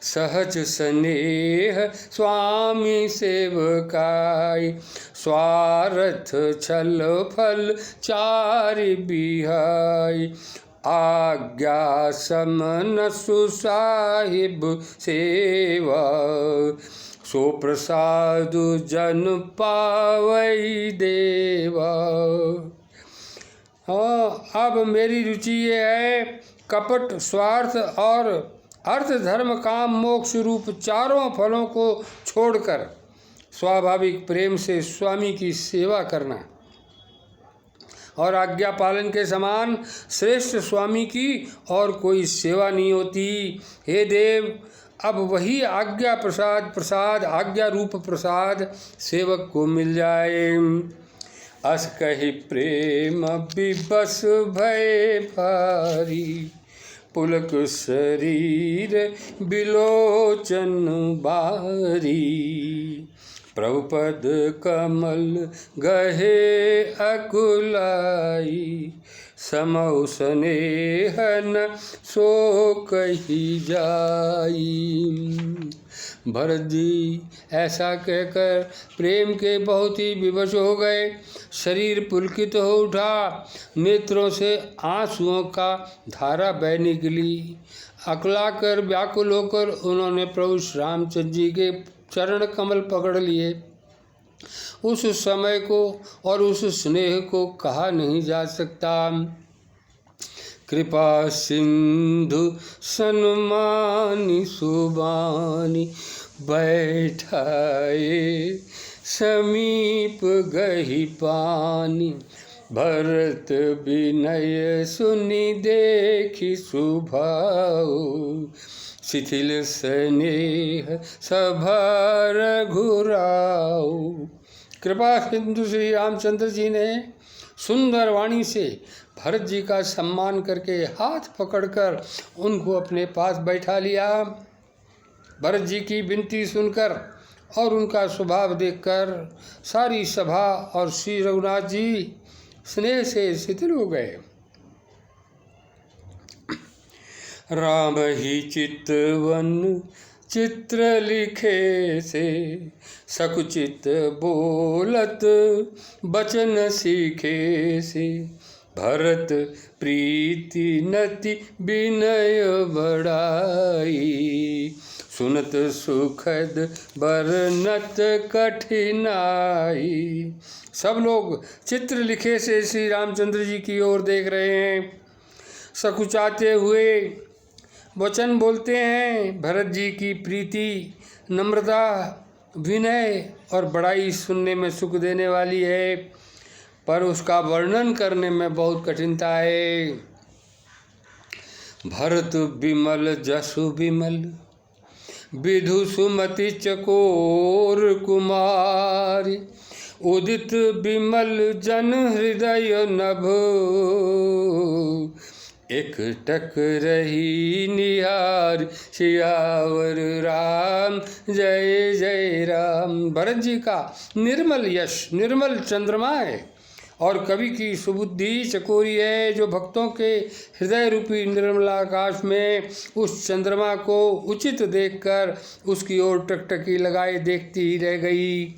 सहज स्नेह स्वामी सेवकाई, स्वार्थ छल फल चारि बिहाई। आज्ञा समन सुसाहिब सेवा, सो प्रसाद जन पावई देवा। हाँ, अब मेरी रुचि ये है कपट, स्वार्थ और अर्थ, धर्म, काम, मोक्ष रूप चारों फलों को छोड़कर स्वाभाविक प्रेम से स्वामी की सेवा करना और आज्ञा पालन के समान श्रेष्ठ स्वामी की और कोई सेवा नहीं होती। हे देव, अब वही आज्ञा प्रसाद आज्ञा रूप प्रसाद सेवक को मिल जाए। अस कहि प्रेम विबस भय भारी, पुलक शरीर बिलोचन बारी। प्रभुपद कमल गहे अकुलाई, समौ स्नेह न सो कही जाई। भरत जी ऐसा कहकर प्रेम के बहुत ही विवश हो गए। शरीर पुलकित हो उठा, नेत्रों से आंसुओं का धारा बह निकली। अकलाकर व्याकुल होकर उन्होंने प्रभु श्री रामचंद्र जी के चरण कमल पकड़ लिए। उस समय को और उस स्नेह को कहा नहीं जा सकता। कृपा सिंधु सन्मानी सुबानी, बैठाए समीप गही पानी। भरत विनय सुनि देखी सुभाऊ, शिथिल स्नेह सभा रघुराऊ। कृपा सिंधु श्री रामचंद्र जी ने सुंदर वाणी से भरत जी का सम्मान करके हाथ पकड़कर उनको अपने पास बैठा लिया। भरत जी की विनती सुनकर और उनका स्वभाव देखकर सारी सभा और श्री रघुनाथ जी स्नेह से शिथिल हो गए। राम ही चितवन चित्र लिखे से, सकुचित बोलत बचन सीखे से। भरत प्रीति नति विनय बढ़ाई, सुनत सुखद बरनत कठिनाई। सब लोग चित्र लिखे से श्री रामचंद्र जी की ओर देख रहे हैं। सकुचाते हुए वचन बोलते हैं। भरत जी की प्रीति, नम्रता, विनय और बड़ाई सुनने में सुख देने वाली है, पर उसका वर्णन करने में बहुत कठिनता है। भरत विमल जसु विमल, विधु सुमति चकोर कुमार, उदित विमल जन हृदय नभ, एक टक रही निहार सियावर राम जय जय राम। भरत जी का निर्मल यश निर्मल चंद्रमा है और कवि की सुबुद्धि चकोरी है, जो भक्तों के हृदय रूपी निर्मल आकाश में उस चंद्रमा को उचित देखकर उसकी ओर टकटकी लगाए देखती ही रह गई।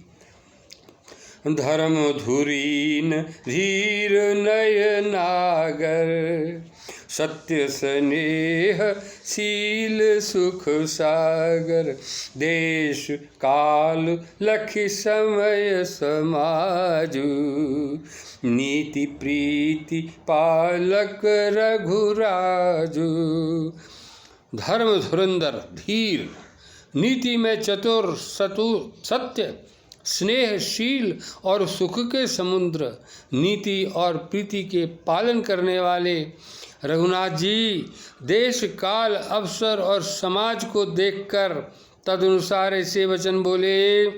धर्म धुरीन धीर नयनागर, सत्य स्नेह शील सुख सागर, देश काल लखि समय समाजु, नीति प्रीति पालक रघुराजु। धर्म धुरंधर, धीर, नीति में चतुर, सत्य, स्नेहशील और सुख के समुद्र, नीति और प्रीति के पालन करने वाले रघुनाथ जी देश काल अवसर और समाज को देखकर तदनुसार ऐसे वचन बोले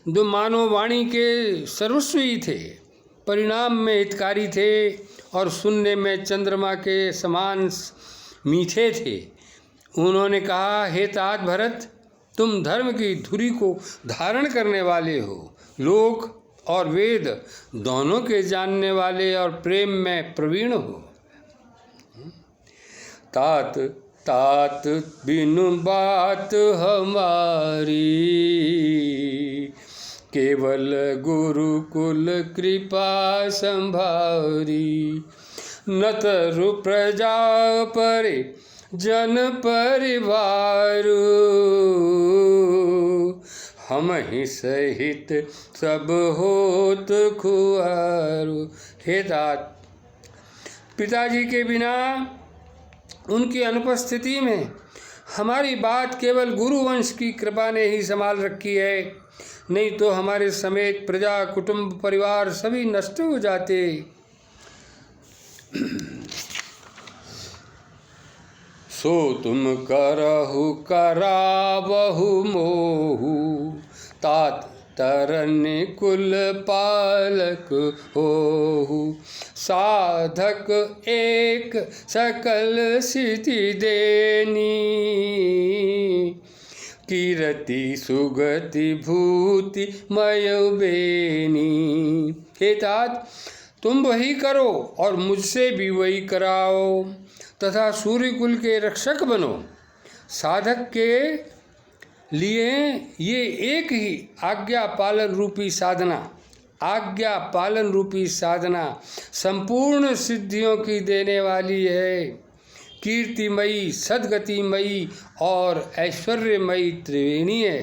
जो मानव वाणी के सर्वस्व ही थे, परिणाम में हितकारी थे और सुनने में चंद्रमा के समान मीठे थे। उन्होंने कहा, हे तात भरत, तुम धर्म की धुरी को धारण करने वाले हो, लोक और वेद दोनों के जानने वाले और प्रेम में प्रवीण हो। तात तात बिनु बात हमारी, केवल गुरुकुल कृपा संभारी, न तरु प्रजा परे जन परिवार, हम ही सहित सब होत खुआरू। हे तात, पिताजी के बिना उनकी अनुपस्थिति में हमारी बात केवल गुरुवंश की कृपा ने ही संभाल रखी है, नहीं तो हमारे समेत प्रजा कुटुंब परिवार सभी नष्ट हो जाते। सो तुम करहु करावहु मोहु, तात तरन कुल पालक होहु, साधक एक सकल सिद्धि देनी, कीरति सुगति भूति मय बेनी। हे तात, तुम वही करो और मुझसे भी वही कराओ तथा सूर्य कुल के रक्षक बनो। साधक के लिए ये एक ही आज्ञा पालन रूपी साधना संपूर्ण सिद्धियों की देने वाली है। कीर्तिमयी, सद्गतिमयी और ऐश्वर्यमयी त्रिवेणी है।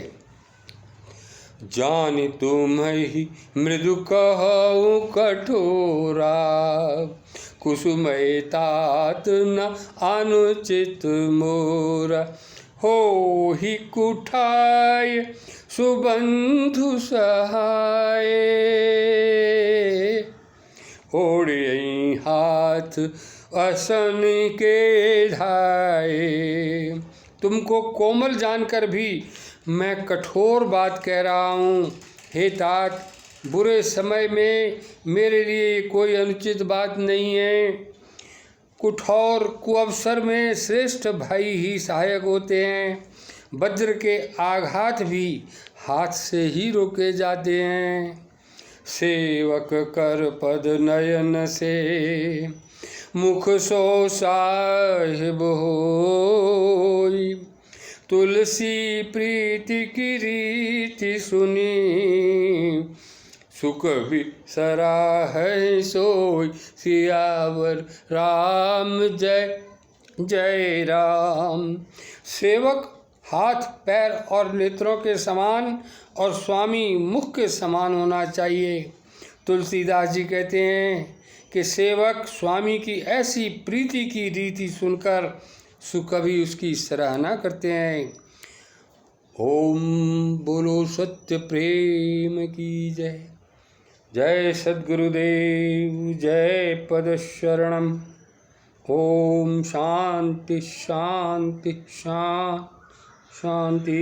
जानि तुम्हि मृदु कहु कठोरा, कुसुमय तात न अनुचित मोरा, हो ही कुठाय सुबंधु सहाय, ओढ़ई हाथ असन के धाये। तुमको कोमल जानकर भी मैं कठोर बात कह रहा हूँ। हे तात, बुरे समय में मेरे लिए कोई अनुचित बात नहीं है। कुठौर कुअवसर में श्रेष्ठ भाई ही सहायक होते हैं। वज्र के आघात भी हाथ से ही रोके जाते हैं। सेवक कर पद नयन से, मुख सो साहिब होई, तुलसी प्रीति की रीति सुनी, सुख भी सराहै सोई, सियावर राम जय जय राम। सेवक हाथ पैर और नेत्रों के समान और स्वामी मुख के समान होना चाहिए। तुलसीदास जी कहते हैं कि सेवक स्वामी की ऐसी प्रीति की रीति सुनकर कभी उसकी सराहना करते हैं। ओम बोलो सत्य प्रेम की जय। जय सद्गुरुदेव, जय पद शरणम। ओम शांति शांति शांति।